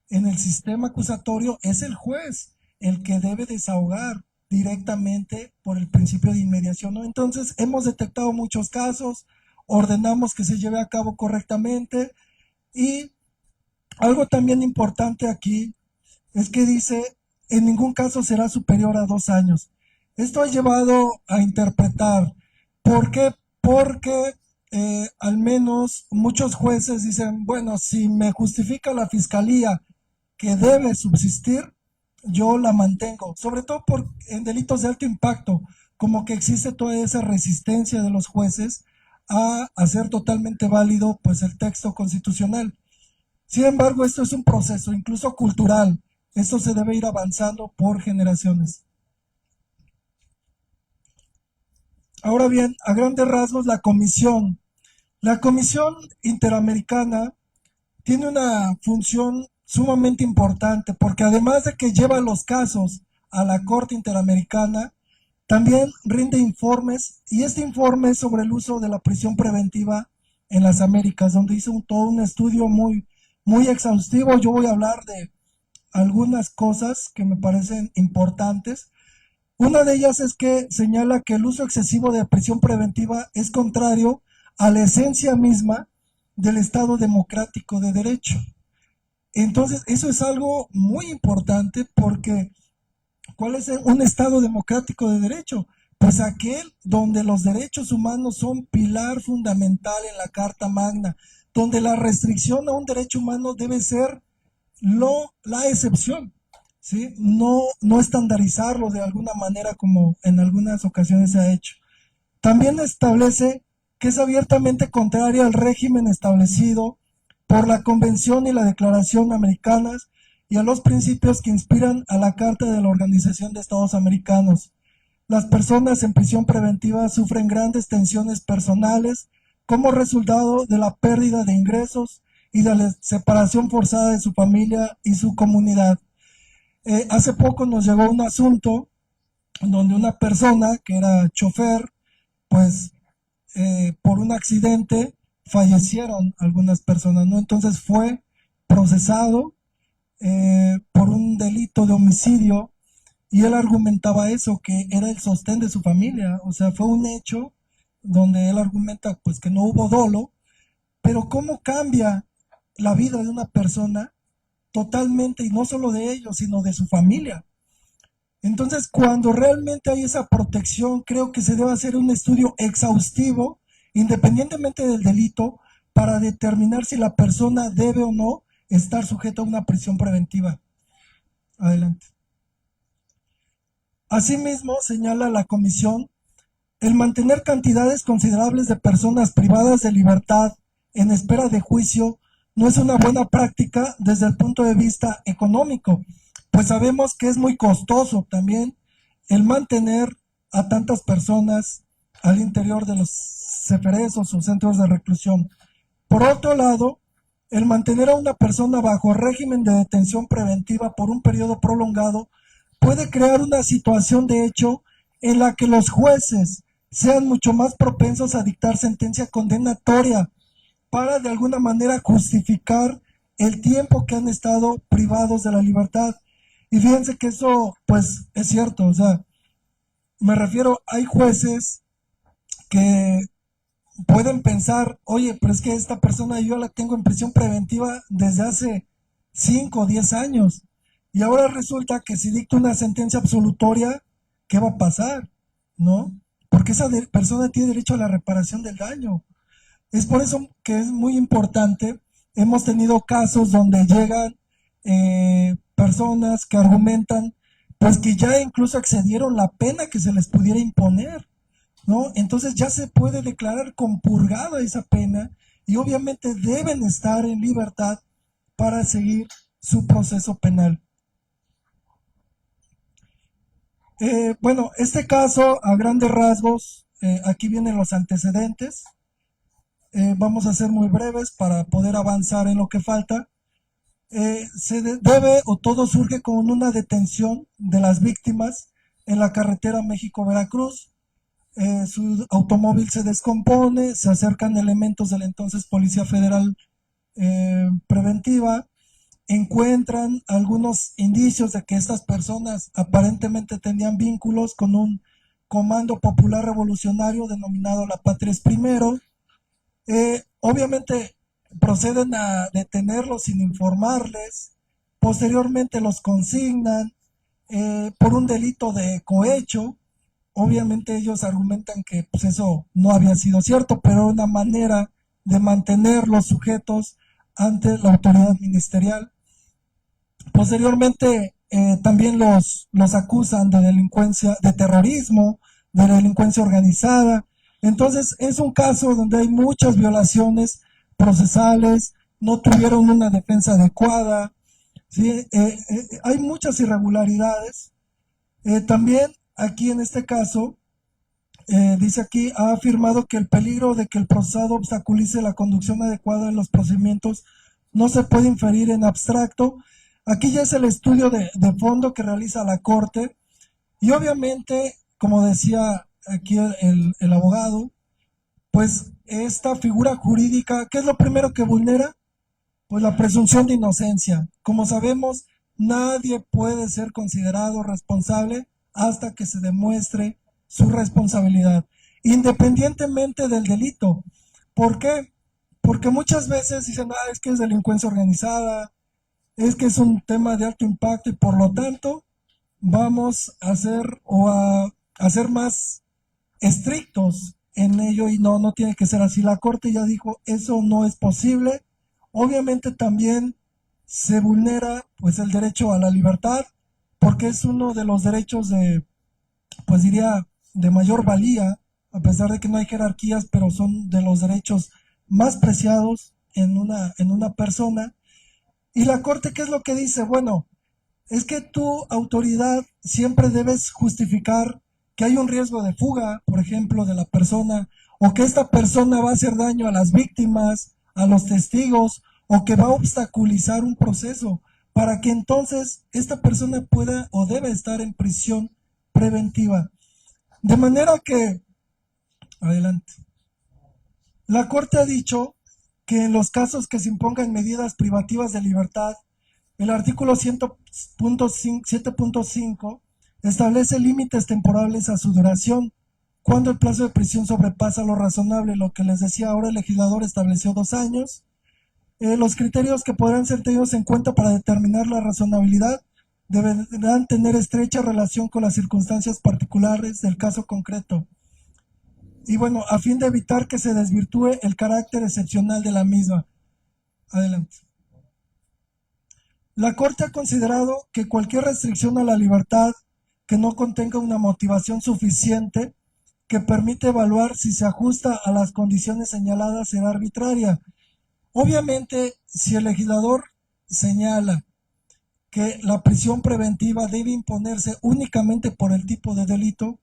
En el sistema acusatorio es el juez el que debe desahogar directamente por el principio de inmediación, ¿no? Entonces, hemos detectado muchos casos, ordenamos que se lleve a cabo correctamente y algo también importante aquí es que dice, en ningún caso será superior a 2 años. Esto ha llevado a interpretar. ¿Por qué? Porque al menos muchos jueces dicen, bueno, si me justifica la fiscalía que debe subsistir, yo la mantengo, sobre todo en delitos de alto impacto, como que existe toda esa resistencia de los jueces a hacer totalmente válido pues el texto constitucional. Sin embargo, esto es un proceso incluso cultural. Esto se debe ir avanzando por generaciones. Ahora bien, a grandes rasgos, la Comisión Interamericana tiene una función sumamente importante porque además de que lleva los casos a la Corte Interamericana, también rinde informes y este informe es sobre el uso de la prisión preventiva en las Américas, donde hizo todo un estudio muy exhaustivo. Yo voy a hablar de algunas cosas que me parecen importantes. Una de ellas es que señala que el uso excesivo de prisión preventiva es contrario a la esencia misma del Estado democrático de derecho. Entonces, eso es algo muy importante porque ¿cuál es un Estado democrático de derecho? Pues aquel donde los derechos humanos son pilar fundamental en la Carta Magna, donde la restricción a un derecho humano debe ser la excepción, ¿sí? No estandarizarlo de alguna manera como en algunas ocasiones se ha hecho. También establece que es abiertamente contraria al régimen establecido por la Convención y la Declaración Americanas y a los principios que inspiran a la Carta de la Organización de Estados Americanos. Las personas en prisión preventiva sufren grandes tensiones personales como resultado de la pérdida de ingresos y de la separación forzada de su familia y su comunidad. Hace poco nos llegó un asunto donde una persona que era chofer, pues por un accidente fallecieron algunas personas, ¿no? Entonces fue procesado por un delito de homicidio y él argumentaba eso, que era el sostén de su familia. O sea, fue un hecho donde él argumenta pues que no hubo dolo, pero cómo cambia la vida de una persona totalmente, y no solo de ellos, sino de su familia. Entonces, cuando realmente hay esa protección, creo que se debe hacer un estudio exhaustivo, independientemente del delito, para determinar si la persona debe o no estar sujeta a una prisión preventiva. Adelante. Asimismo, señala la comisión, el mantener cantidades considerables de personas privadas de libertad en espera de juicio no es una buena práctica desde el punto de vista económico, pues sabemos que es muy costoso también el mantener a tantas personas al interior de los CEFERES o sus centros de reclusión. Por otro lado, el mantener a una persona bajo régimen de detención preventiva por un periodo prolongado puede crear una situación de hecho en la que los jueces sean mucho más propensos a dictar sentencia condenatoria para de alguna manera justificar el tiempo que han estado privados de la libertad. Y fíjense que eso pues es cierto, o sea, me refiero, hay jueces que pueden pensar, oye, pero es que esta persona yo la tengo en prisión preventiva desde hace 5 o 10 años y ahora resulta que si dicta una sentencia absolutoria, ¿qué va a pasar? ¿No? Porque esa persona tiene derecho a la reparación del daño. Es por eso que es muy importante. Hemos tenido casos donde llegan personas que argumentan pues que ya incluso excedieron la pena que se les pudiera imponer, ¿no? Entonces ya se puede declarar compurgada esa pena y obviamente deben estar en libertad para seguir su proceso penal. Bueno, este caso a grandes rasgos, aquí vienen los antecedentes. Vamos a ser muy breves para poder avanzar en lo que falta. Se debe o todo surge con una detención de las víctimas en la carretera México-Veracruz. Su automóvil se descompone, se acercan elementos de la entonces Policía Federal Preventiva encuentran algunos indicios de que estas personas aparentemente tenían vínculos con un comando popular revolucionario denominado La Patria es Primero. Obviamente proceden a detenerlos sin informarles, posteriormente los consignan por un delito de cohecho. Obviamente ellos argumentan que pues, eso no había sido cierto, pero era una manera de mantener los sujetos ante la autoridad ministerial. Posteriormente también los acusan de delincuencia, de terrorismo, de delincuencia organizada. Entonces es un caso donde hay muchas violaciones procesales, no tuvieron una defensa adecuada, ¿sí? Hay muchas irregularidades. También aquí en este caso, dice aquí, ha afirmado que el peligro de que el procesado obstaculice la conducción adecuada de los procedimientos no se puede inferir en abstracto. Aquí ya es el estudio de fondo que realiza la Corte y obviamente, como decía aquí el abogado, pues esta figura jurídica, ¿qué es lo primero que vulnera? Pues la presunción de inocencia. Como sabemos, nadie puede ser considerado responsable hasta que se demuestre su responsabilidad, independientemente del delito. ¿Por qué? Porque muchas veces dicen, es que es delincuencia organizada, es que es un tema de alto impacto y por lo tanto vamos a ser más estrictos en ello y no tiene que ser así. La Corte ya dijo, eso no es posible. Obviamente también se vulnera pues el derecho a la libertad, porque es uno de los derechos pues diría, de mayor valía, a pesar de que no hay jerarquías, pero son de los derechos más preciados en una persona. Y la Corte, ¿qué es lo que dice? Bueno, es que tu autoridad siempre debes justificar que hay un riesgo de fuga, por ejemplo, de la persona, o que esta persona va a hacer daño a las víctimas, a los testigos, o que va a obstaculizar un proceso, para que entonces esta persona pueda o debe estar en prisión preventiva. De manera que, adelante, la Corte ha dicho que en los casos que se impongan medidas privativas de libertad, el artículo 7.5 establece límites temporales a su duración cuando el plazo de prisión sobrepasa lo razonable. Lo que les decía ahora, el legislador estableció 2 años. Los criterios que podrán ser tenidos en cuenta para determinar la razonabilidad deberán tener estrecha relación con las circunstancias particulares del caso concreto. Y bueno, a fin de evitar que se desvirtúe el carácter excepcional de la misma. Adelante. La Corte ha considerado que cualquier restricción a la libertad que no contenga una motivación suficiente que permite evaluar si se ajusta a las condiciones señaladas será arbitraria. Obviamente, si el legislador señala que la prisión preventiva debe imponerse únicamente por el tipo de delito,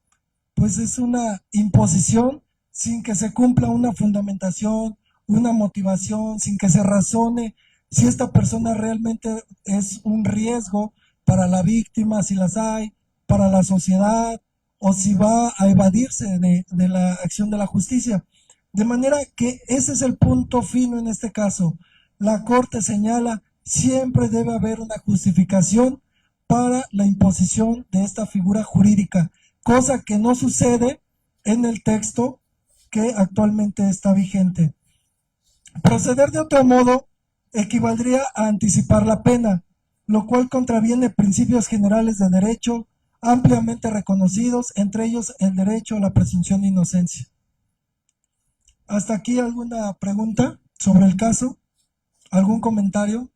pues es una imposición sin que se cumpla una fundamentación, una motivación, sin que se razone si esta persona realmente es un riesgo para la víctima, si las hay, para la sociedad, o si va a evadirse de la acción de la justicia. De manera que ese es el punto fino en este caso. La Corte señala, siempre debe haber una justificación para la imposición de esta figura jurídica, cosa que no sucede en el texto que actualmente está vigente. Proceder de otro modo equivaldría a anticipar la pena, lo cual contraviene principios generales de derecho ampliamente reconocidos, entre ellos el derecho a la presunción de inocencia. ¿Hasta aquí alguna pregunta sobre el caso? ¿Algún comentario?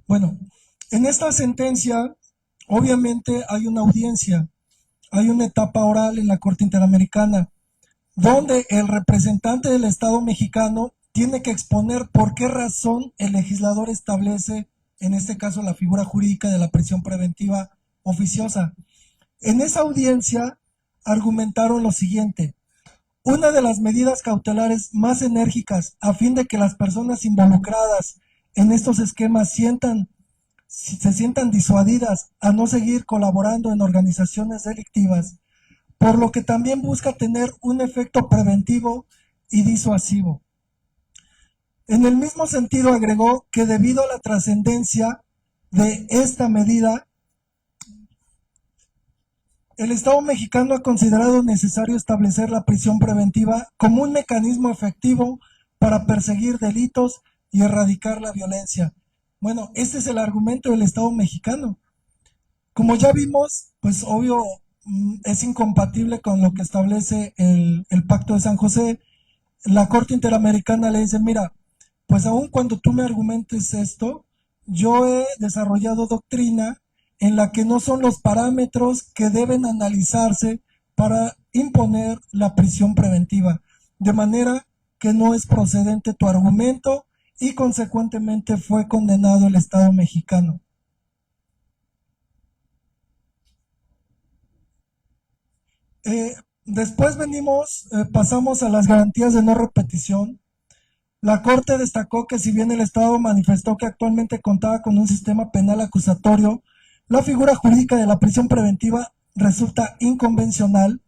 Bueno, en esta sentencia, obviamente hay una audiencia, hay una etapa oral en la Corte Interamericana, donde el representante del Estado mexicano tiene que exponer por qué razón el legislador establece, en este caso, la figura jurídica de la prisión preventiva oficiosa. En esa audiencia argumentaron lo siguiente: una de las medidas cautelares más enérgicas a fin de que las personas involucradas en estos esquemas se sientan disuadidas a no seguir colaborando en organizaciones delictivas, por lo que también busca tener un efecto preventivo y disuasivo. En el mismo sentido, agregó que debido a la trascendencia de esta medida, el Estado mexicano ha considerado necesario establecer la prisión preventiva como un mecanismo efectivo para perseguir delitos y erradicar la violencia. Bueno, este es el argumento del Estado mexicano. Como ya vimos, pues obvio es incompatible con lo que establece el Pacto de San José. La Corte Interamericana le dice, mira, pues aun cuando tú me argumentes esto, yo he desarrollado doctrina en la que no son los parámetros que deben analizarse para imponer la prisión preventiva, de manera que no es procedente tu argumento y consecuentemente fue condenado el Estado mexicano. Después pasamos a las garantías de no repetición. La Corte destacó que si bien el Estado manifestó que actualmente contaba con un sistema penal acusatorio, la figura jurídica de la prisión preventiva resulta inconvencional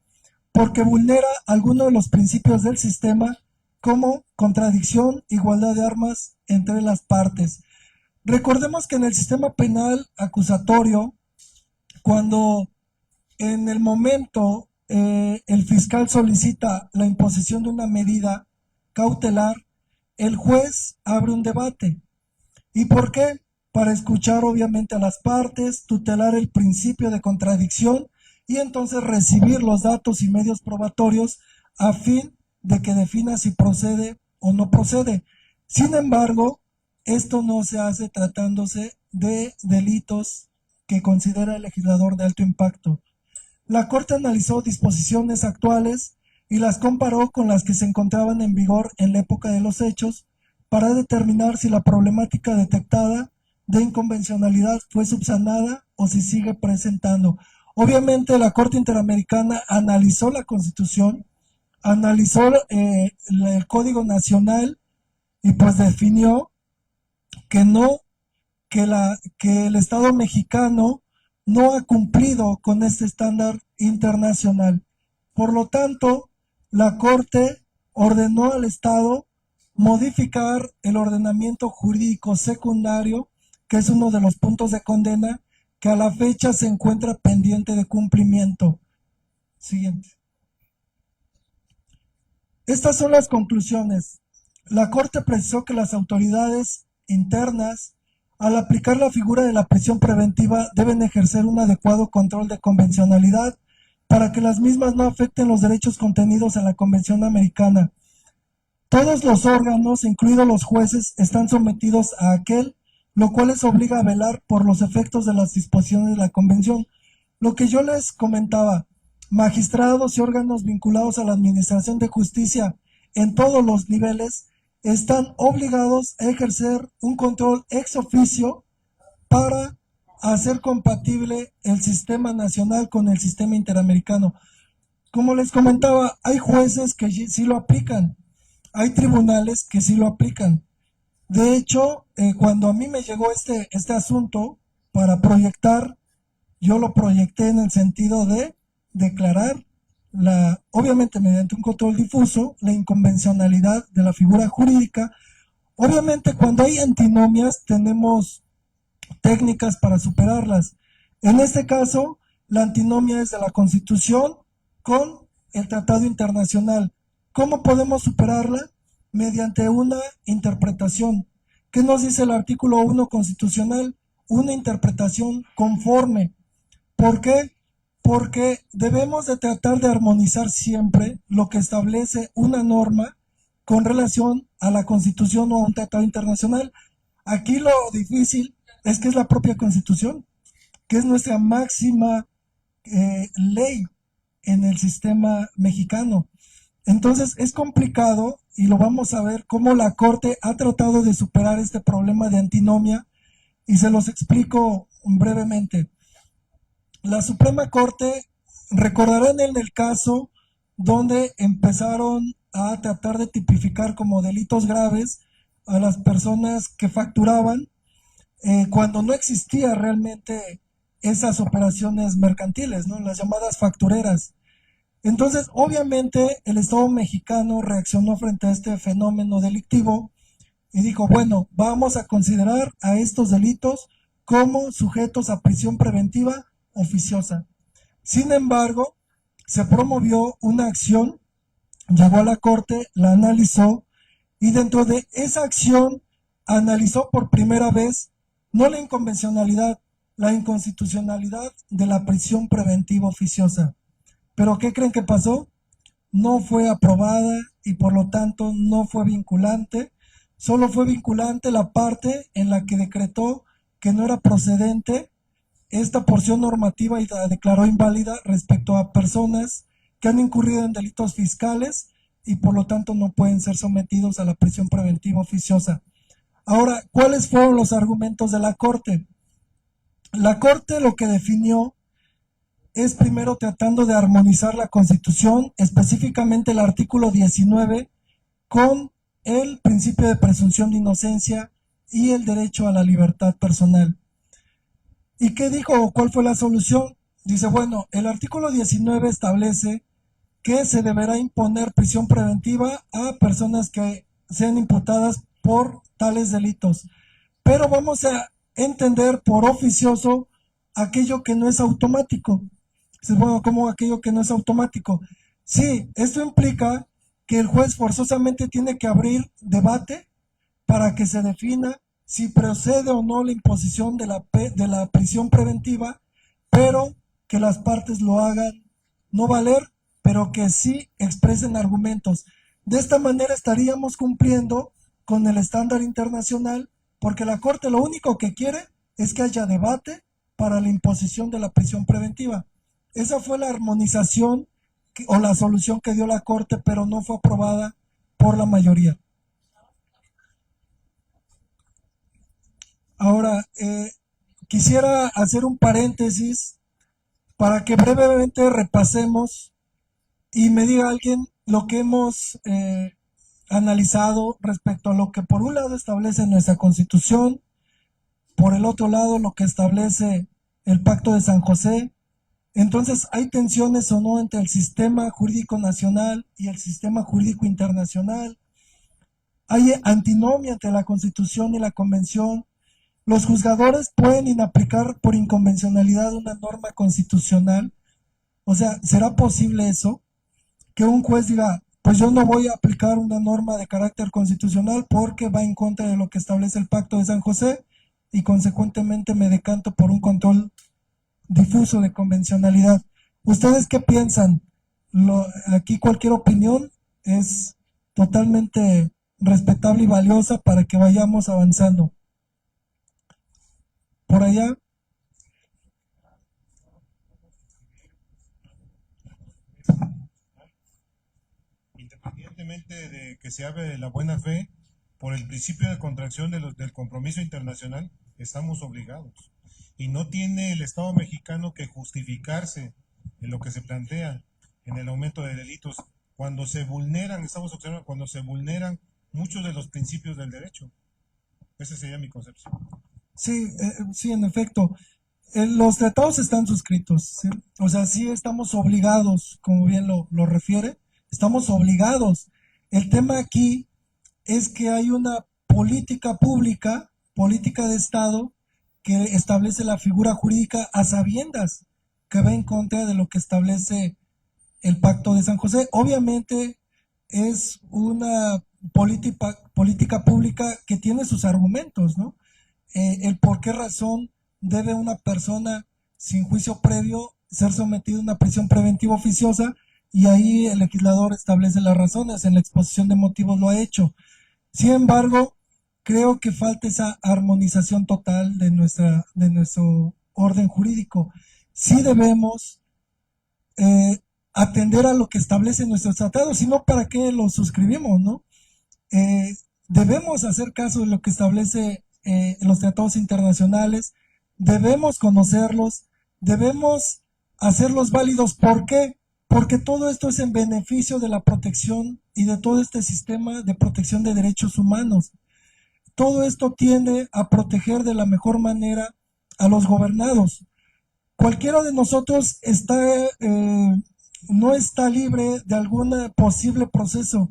porque vulnera algunos de los principios del sistema como contradicción, igualdad de armas entre las partes. Recordemos que en el sistema penal acusatorio, cuando en el momento el fiscal solicita la imposición de una medida cautelar, el juez abre un debate. ¿Y por qué? Para escuchar obviamente a las partes, tutelar el principio de contradicción y entonces recibir los datos y medios probatorios a fin de que defina si procede o no procede. Sin embargo, esto no se hace tratándose de delitos que considera el legislador de alto impacto. La Corte analizó disposiciones actuales y las comparó con las que se encontraban en vigor en la época de los hechos para determinar si la problemática detectada de inconvencionalidad fue subsanada o si sigue presentando. Obviamente la Corte Interamericana analizó la Constitución, analizó el Código Nacional y pues definió que no, que el Estado mexicano no ha cumplido con este estándar internacional. Por lo tanto, la Corte ordenó al Estado modificar el ordenamiento jurídico secundario, que es uno de los puntos de condena que a la fecha se encuentra pendiente de cumplimiento. Siguiente. Estas son las conclusiones. La Corte precisó que las autoridades internas, al aplicar la figura de la prisión preventiva, deben ejercer un adecuado control de convencionalidad para que las mismas no afecten los derechos contenidos en la Convención Americana. Todos los órganos, incluidos los jueces, están sometidos a aquel, lo cual les obliga a velar por los efectos de las disposiciones de la Convención. Lo que yo les comentaba, magistrados y órganos vinculados a la Administración de Justicia en todos los niveles están obligados a ejercer un control ex oficio para hacer compatible el sistema nacional con el sistema interamericano. Como les comentaba, hay jueces que sí lo aplican, hay tribunales que sí lo aplican. De hecho, cuando a mí me llegó este asunto para proyectar, yo lo proyecté en el sentido de declarar, obviamente mediante un control difuso, la inconvencionalidad de la figura jurídica. Obviamente cuando hay antinomias tenemos técnicas para superarlas. En este caso, la antinomia es de la Constitución con el Tratado Internacional. ¿Cómo podemos superarla? Mediante una interpretación. ¿Qué nos dice el artículo 1 constitucional? Una interpretación conforme. ¿Por qué? Porque debemos de tratar de armonizar siempre lo que establece una norma con relación a la Constitución o a un tratado internacional. Aquí lo difícil es que es la propia Constitución, que es nuestra máxima ley en el sistema mexicano. Entonces es complicado y lo vamos a ver cómo la Corte ha tratado de superar este problema de antinomia y se los explico brevemente. La Suprema Corte, recordarán en el caso donde empezaron a tratar de tipificar como delitos graves a las personas que facturaban cuando no existía realmente esas operaciones mercantiles, ¿no? Las llamadas factureras. Entonces, obviamente, el Estado mexicano reaccionó frente a este fenómeno delictivo y dijo, bueno, vamos a considerar a estos delitos como sujetos a prisión preventiva oficiosa. Sin embargo, se promovió una acción, llegó a la Corte, la analizó y dentro de esa acción analizó por primera vez no la inconvencionalidad, la inconstitucionalidad de la prisión preventiva oficiosa. Pero ¿qué creen que pasó? No fue aprobada y por lo tanto no fue vinculante. Solo fue vinculante la parte en la que decretó que no era procedente esta porción normativa y la declaró inválida respecto a personas que han incurrido en delitos fiscales y por lo tanto no pueden ser sometidos a la prisión preventiva oficiosa. Ahora, ¿cuáles fueron los argumentos de la Corte? La Corte lo que definió es primero tratando de armonizar la Constitución, específicamente el artículo 19, con el principio de presunción de inocencia y el derecho a la libertad personal. ¿Y qué dijo? ¿Cuál fue la solución? Dice, bueno, el artículo 19 establece que se deberá imponer prisión preventiva a personas que sean imputadas por tales delitos. Pero vamos a entender por oficioso aquello que no es automático. Dice, bueno, ¿cómo aquello que no es automático? Sí, esto implica que el juez forzosamente tiene que abrir debate para que se defina si procede o no la imposición de la prisión preventiva, pero que las partes lo hagan no valer, pero que sí expresen argumentos. De esta manera estaríamos cumpliendo con el estándar internacional, porque la Corte lo único que quiere es que haya debate para la imposición de la prisión preventiva. Esa fue la armonización o la solución que dio la Corte, pero no fue aprobada por la mayoría. Ahora, quisiera hacer un paréntesis para que brevemente repasemos y me diga alguien lo que hemos analizado respecto a lo que por un lado establece nuestra Constitución, por el otro lado lo que establece el Pacto de San José. Entonces, ¿hay tensiones o no entre el sistema jurídico nacional y el sistema jurídico internacional? ¿Hay antinomia entre la Constitución y la Convención? ¿Los juzgadores pueden inaplicar por inconvencionalidad una norma constitucional? O sea, ¿será posible eso? Que un juez diga, pues yo no voy a aplicar una norma de carácter constitucional porque va en contra de lo que establece el Pacto de San José y consecuentemente me decanto por un control difuso de convencionalidad. ¿Ustedes qué piensan? Aquí cualquier opinión es totalmente respetable y valiosa para que vayamos avanzando. Por allá. Independientemente de que se hable de la buena fe, por el principio de contracción del compromiso internacional, estamos obligados. Y no tiene el Estado mexicano que justificarse en lo que se plantea en el aumento de delitos cuando se vulneran, estamos observando, cuando se vulneran muchos de los principios del derecho. Ese sería mi concepción. Sí, sí, en efecto. Los tratados están suscritos, ¿sí? O sea, sí estamos obligados, como bien lo refiere, estamos obligados. El tema aquí es que hay una política pública, política de Estado, que establece la figura jurídica a sabiendas que va en contra de lo que establece el Pacto de San José. Obviamente es una política pública que tiene sus argumentos, ¿no? El por qué razón debe una persona sin juicio previo ser sometida a una prisión preventiva oficiosa, y ahí el legislador establece las razones, en la exposición de motivos lo ha hecho. Sin embargo, creo que falta esa armonización total de nuestro orden jurídico. Sí debemos atender a lo que establecen nuestros tratados, si no, ¿para qué los suscribimos, no? Debemos hacer caso de lo que establece los tratados internacionales, debemos conocerlos, debemos hacerlos válidos. ¿Por qué? Porque todo esto es en beneficio de la protección y de todo este sistema de protección de derechos humanos. Todo esto tiende a proteger de la mejor manera a los gobernados. Cualquiera de nosotros está no está libre de algún posible proceso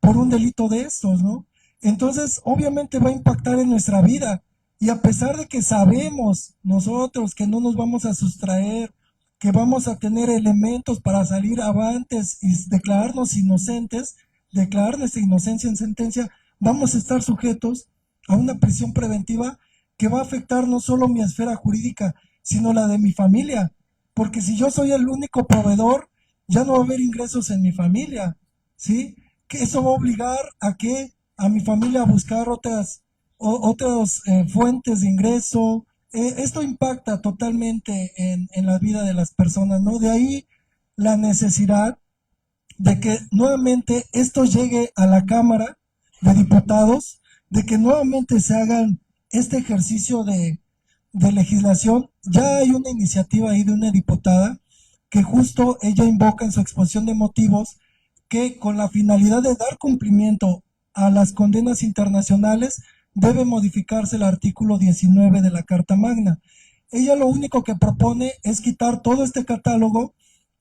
por un delito de estos, ¿no? Entonces, obviamente va a impactar en nuestra vida. Y a pesar de que sabemos nosotros que no nos vamos a sustraer, que vamos a tener elementos para salir avantes y declararnos inocentes, declarar nuestra inocencia en sentencia, vamos a estar sujetos a una prisión preventiva que va a afectar no solo mi esfera jurídica, sino la de mi familia. Porque si yo soy el único proveedor, ya no va a haber ingresos en mi familia, ¿sí? Que eso va a obligar a que a mi familia a buscar otras fuentes de ingreso. Esto impacta totalmente en la vida de las personas, ¿no? De ahí la necesidad de que nuevamente esto llegue a la Cámara de Diputados, de que nuevamente se hagan este ejercicio de legislación. Ya hay una iniciativa ahí de una diputada que justo ella invoca en su exposición de motivos que con la finalidad de dar cumplimiento a las condenas internacionales debe modificarse el artículo 19 de la Carta Magna. Ella lo único que propone es quitar todo este catálogo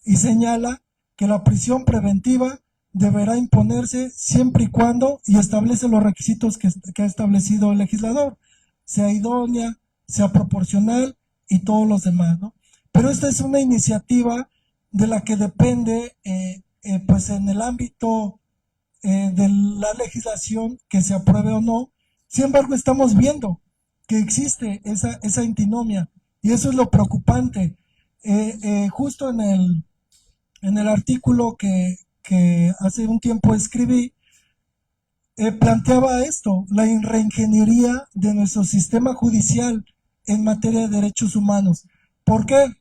y señala que la prisión preventiva deberá imponerse siempre y cuando, y establece los requisitos que ha establecido el legislador, sea idónea, sea proporcional y todos los demás, ¿no? Pero esta es una iniciativa de la que depende, pues en el ámbito de la legislación que se apruebe o no. Sin embargo, estamos viendo que existe esa antinomia y eso es lo preocupante. Justo en el artículo que hace un tiempo escribí, planteaba esto, la reingeniería de nuestro sistema judicial en materia de derechos humanos. ¿Por qué?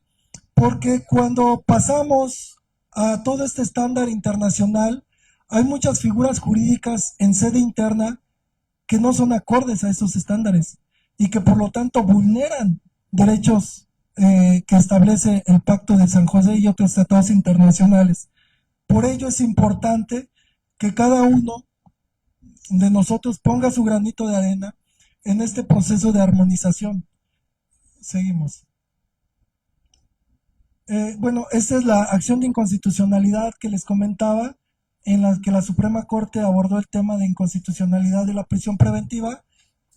Porque cuando pasamos a todo este estándar internacional, hay muchas figuras jurídicas en sede interna que no son acordes a esos estándares y que por lo tanto vulneran derechos que establece el Pacto de San José y otros tratados internacionales. Por ello es importante que cada uno de nosotros ponga su granito de arena en este proceso de armonización. Seguimos. Bueno, esta es la acción de inconstitucionalidad que les comentaba, en la que la Suprema Corte abordó el tema de inconstitucionalidad de la prisión preventiva.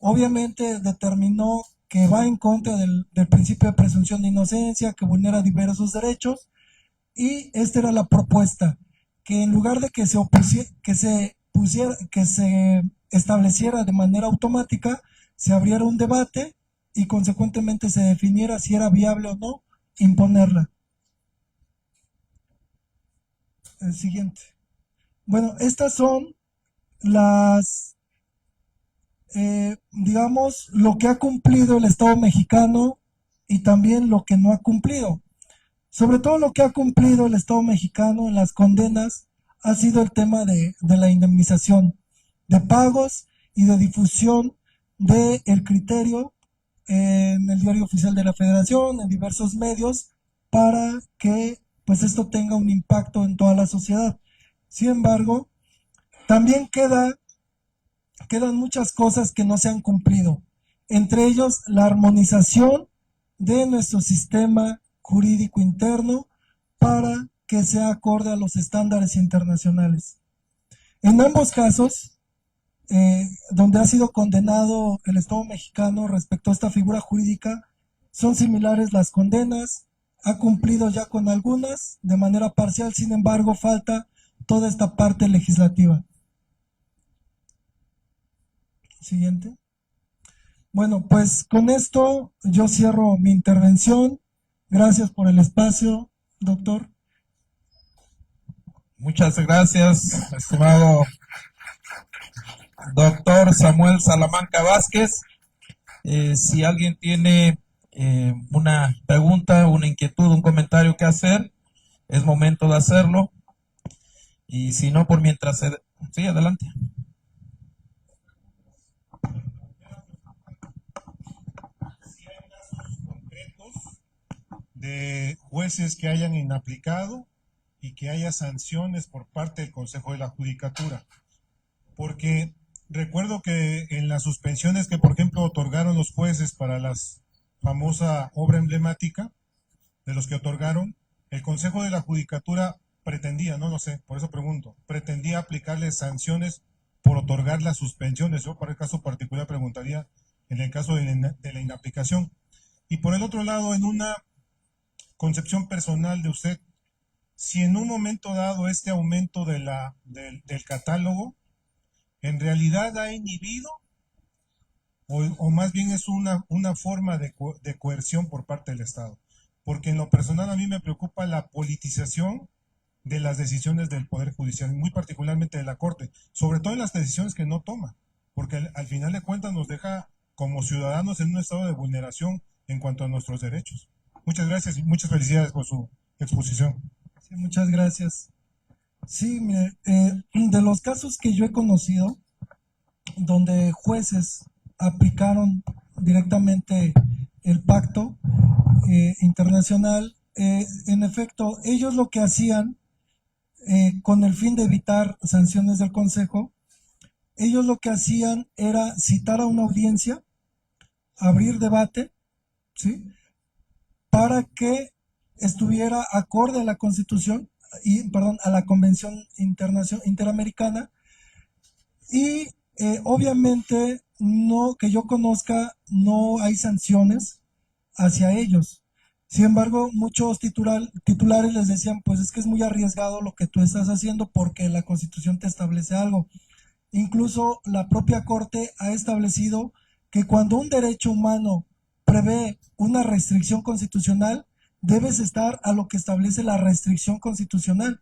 Obviamente determinó que va en contra del principio de presunción de inocencia, que vulnera diversos derechos, y esta era la propuesta, que en lugar de que se estableciera de manera automática, se abriera un debate y consecuentemente se definiera si era viable o no imponerla. El siguiente. Bueno, estas son las, digamos, lo que ha cumplido el Estado mexicano y también lo que no ha cumplido. Sobre todo lo que ha cumplido el Estado mexicano en las condenas ha sido el tema de la indemnización, de pagos y de difusión del criterio en el Diario Oficial de la Federación, en diversos medios, para que pues esto tenga un impacto en toda la sociedad. Sin embargo, también quedan muchas cosas que no se han cumplido, entre ellos la armonización de nuestro sistema jurídico interno para que sea acorde a los estándares internacionales. En ambos casos, donde ha sido condenado el Estado mexicano respecto a esta figura jurídica, son similares las condenas, ha cumplido ya con algunas de manera parcial, sin embargo falta toda esta parte legislativa. Siguiente. Bueno, pues con esto yo cierro mi intervención. Gracias por el espacio, doctor. Muchas gracias, estimado doctor Samuel Salamanca Vázquez. Si alguien tiene una pregunta, una inquietud, un comentario que hacer, es momento de hacerlo. Y si no, por mientras... Sí, adelante. Si hay casos concretos de jueces que hayan inaplicado y que haya sanciones por parte del Consejo de la Judicatura. Porque recuerdo que en las suspensiones que, por ejemplo, otorgaron los jueces para la famosa obra emblemática, de los que otorgaron, El Consejo de la Judicatura pretendía, no lo sé, por eso pregunto, pretendía aplicarle sanciones por otorgar las suspensiones. Yo para el caso particular preguntaría en el caso de la inaplicación. Y por el otro lado, en una concepción personal de usted, si en un momento dado este aumento del catálogo en realidad ha inhibido o más bien es una forma de coerción por parte del Estado. Porque en lo personal a mí me preocupa la politización de las decisiones del Poder Judicial, muy particularmente de la Corte, sobre todo en las decisiones que no toma, porque al final de cuentas nos deja como ciudadanos en un estado de vulneración en cuanto a nuestros derechos. Muchas gracias y muchas felicidades por su exposición. Sí, muchas gracias. Sí, mire, de los casos que yo he conocido, donde jueces aplicaron directamente el pacto internacional, en efecto, ellos lo que hacían, con el fin de evitar sanciones del Consejo, ellos lo que hacían era citar a una audiencia, abrir debate, ¿sí?, para que estuviera acorde a la Constitución, a la Convención Interamericana, y obviamente, no que yo conozca, no hay sanciones hacia ellos. Sin embargo, muchos titulares les decían, pues es que es muy arriesgado lo que tú estás haciendo porque la Constitución te establece algo. Incluso la propia Corte ha establecido que cuando un derecho humano prevé una restricción constitucional, debes estar a lo que establece la restricción constitucional,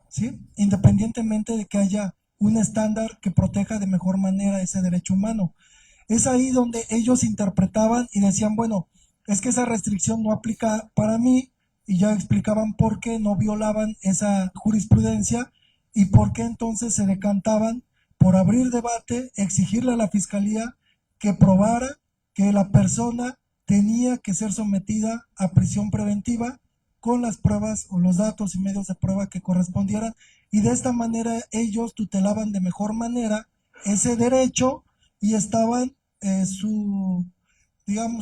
¿sí?, independientemente de que haya un estándar que proteja de mejor manera ese derecho humano. Es ahí donde ellos interpretaban y decían, bueno, es que esa restricción no aplica para mí, y ya explicaban por qué no violaban esa jurisprudencia y por qué entonces se decantaban por abrir debate, exigirle a la Fiscalía que probara que la persona tenía que ser sometida a prisión preventiva con las pruebas o los datos y medios de prueba que correspondieran, y de esta manera ellos tutelaban de mejor manera ese derecho y estaban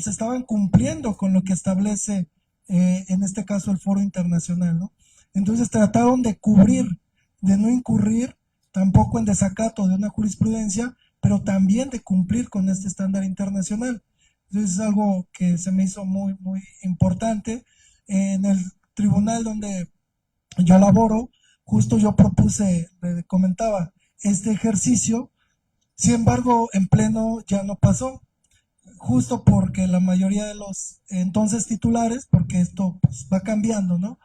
estaban cumpliendo con lo que establece en este caso el Foro Internacional, ¿no? Entonces trataron de cubrir, de no incurrir tampoco en desacato de una jurisprudencia, pero también de cumplir con este estándar internacional. Entonces es algo que se me hizo muy, muy importante. En el tribunal donde yo laboro, justo yo propuse, le comentaba, este ejercicio. Sin embargo, en pleno ya no pasó, justo porque la mayoría de los entonces titulares, porque esto pues va cambiando, ¿no?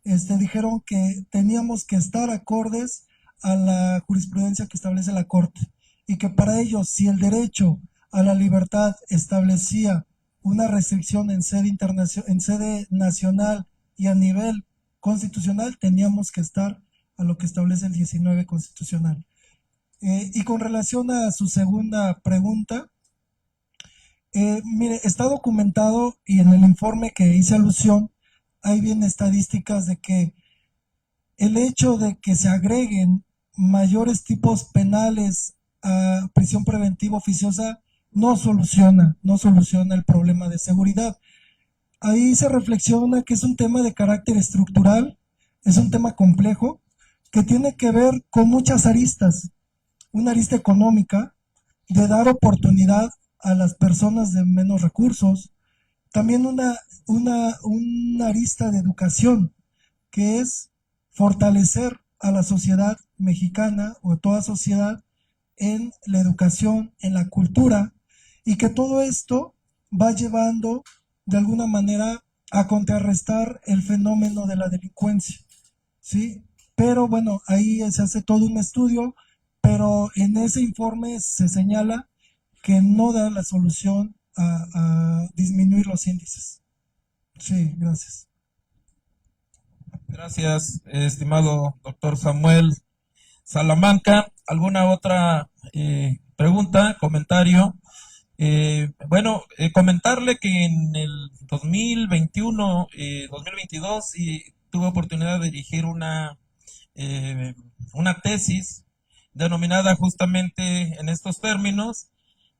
Dijeron que teníamos que estar acordes a la jurisprudencia que establece la Corte, y que para ellos, si el derecho a la libertad establecía una restricción en sede nacional y a nivel constitucional, teníamos que estar a lo que establece el 19 constitucional. Y con relación a su segunda pregunta, mire, está documentado, y en el informe que hice alusión, hay bien estadísticas de que el hecho de que se agreguen mayores tipos penales a prisión preventiva oficiosa no soluciona el problema de seguridad. Ahí se reflexiona que es un tema de carácter estructural, es un tema complejo, que tiene que ver con muchas aristas. Una arista económica, de dar oportunidad a las personas de menos recursos. También una arista de educación, que es fortalecer a la sociedad mexicana o toda sociedad en la educación, en la cultura, y que todo esto va llevando de alguna manera a contrarrestar el fenómeno de la delincuencia, ¿sí? Pero bueno, ahí se hace todo un estudio, pero en ese informe se señala que no da la solución a disminuir los índices. Sí, gracias. Gracias, estimado doctor Samuel Salamanca. ¿Alguna otra pregunta, comentario? Comentarle que en el 2021, 2022, tuve oportunidad de dirigir una tesis denominada justamente en estos términos,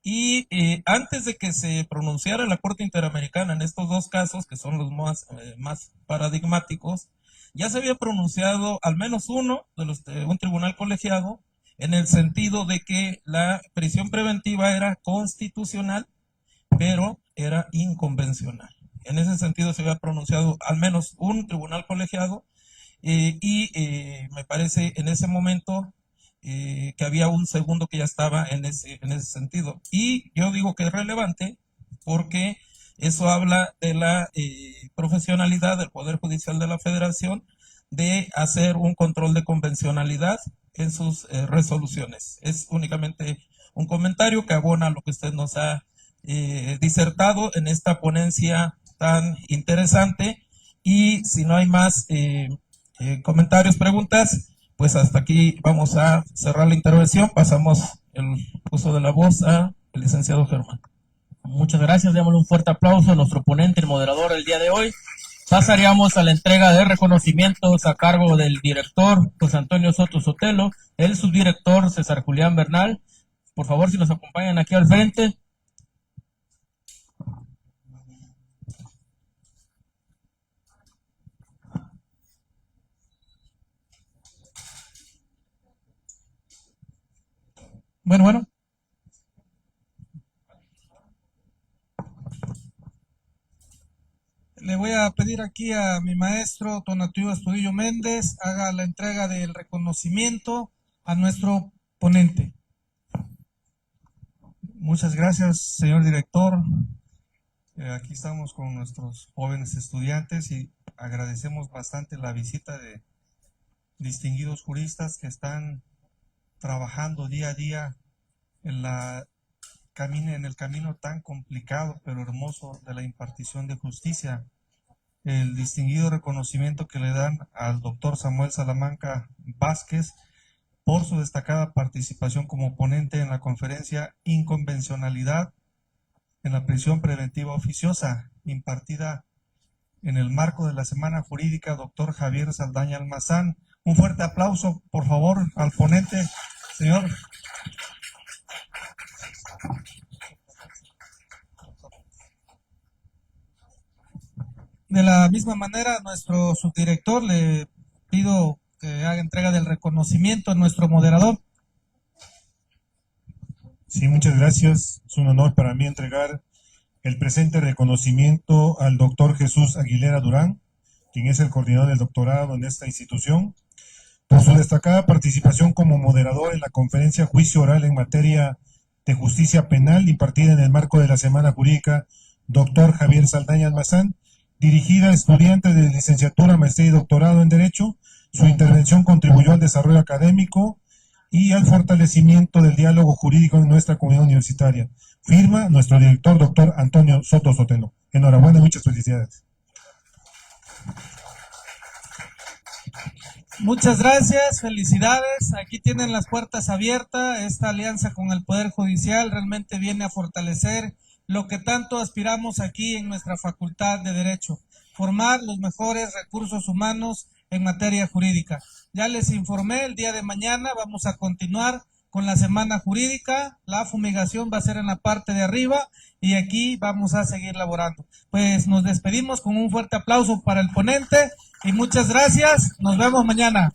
y antes de que se pronunciara la Corte Interamericana en estos dos casos, que son los más paradigmáticos, ya se había pronunciado al menos uno de un tribunal colegiado en el sentido de que la prisión preventiva era constitucional, pero era inconvencional. En ese sentido se había pronunciado al menos un tribunal colegiado me parece en ese momento que había un segundo que ya estaba en ese sentido. Y yo digo que es relevante porque eso habla de la profesionalidad del Poder Judicial de la Federación de hacer un control de convencionalidad en sus resoluciones. Es únicamente un comentario que abona lo que usted nos ha disertado en esta ponencia tan interesante. Y si no hay más comentarios, preguntas, pues hasta aquí vamos a cerrar la intervención. Pasamos el uso de la voz al licenciado Germán. Muchas gracias, démosle un fuerte aplauso a nuestro ponente, el moderador del día de hoy. Pasaríamos a la entrega de reconocimientos a cargo del director José Antonio Soto Sotelo, el subdirector César Julián Bernal. Por favor, si nos acompañan aquí al frente. Bueno. Le voy a pedir aquí a mi maestro Tonatiuh Astudillo Méndez haga la entrega del reconocimiento a nuestro ponente. Muchas gracias, señor director. Aquí estamos con nuestros jóvenes estudiantes y agradecemos bastante la visita de distinguidos juristas que están trabajando día a día en el camino tan complicado pero hermoso de la impartición de justicia. El distinguido reconocimiento que le dan al doctor Samuel Salamanca Vázquez por su destacada participación como ponente en la conferencia Inconvencionalidad en la prisión preventiva oficiosa, impartida en el marco de la Semana Jurídica doctor Javier Saldaña Almazán. Un fuerte aplauso, por favor, al ponente, señor. De la misma manera, a nuestro subdirector le pido que haga entrega del reconocimiento a nuestro moderador. Sí, muchas gracias. Es un honor para mí entregar el presente reconocimiento al doctor Jesús Aguilera Durán, quien es el coordinador del doctorado en esta institución, por su destacada participación como moderador en la conferencia Juicio Oral en materia de justicia penal impartida en el marco de la Semana Jurídica doctor Javier Saldaña Almazán, dirigida a estudiantes de licenciatura, maestría y doctorado en Derecho. Su intervención contribuyó al desarrollo académico y al fortalecimiento del diálogo jurídico en nuestra comunidad universitaria. Firma nuestro director, doctor Antonio Soto Sotelo. Enhorabuena y muchas felicidades. Muchas gracias, felicidades. Aquí tienen las puertas abiertas. Esta alianza con el Poder Judicial realmente viene a fortalecer lo que tanto aspiramos aquí en nuestra Facultad de Derecho, formar los mejores recursos humanos en materia jurídica. Ya les informé, el día de mañana vamos a continuar con la Semana Jurídica. La fumigación va a ser en la parte de arriba y aquí vamos a seguir laborando. Pues nos despedimos con un fuerte aplauso para el ponente y muchas gracias. Nos vemos mañana.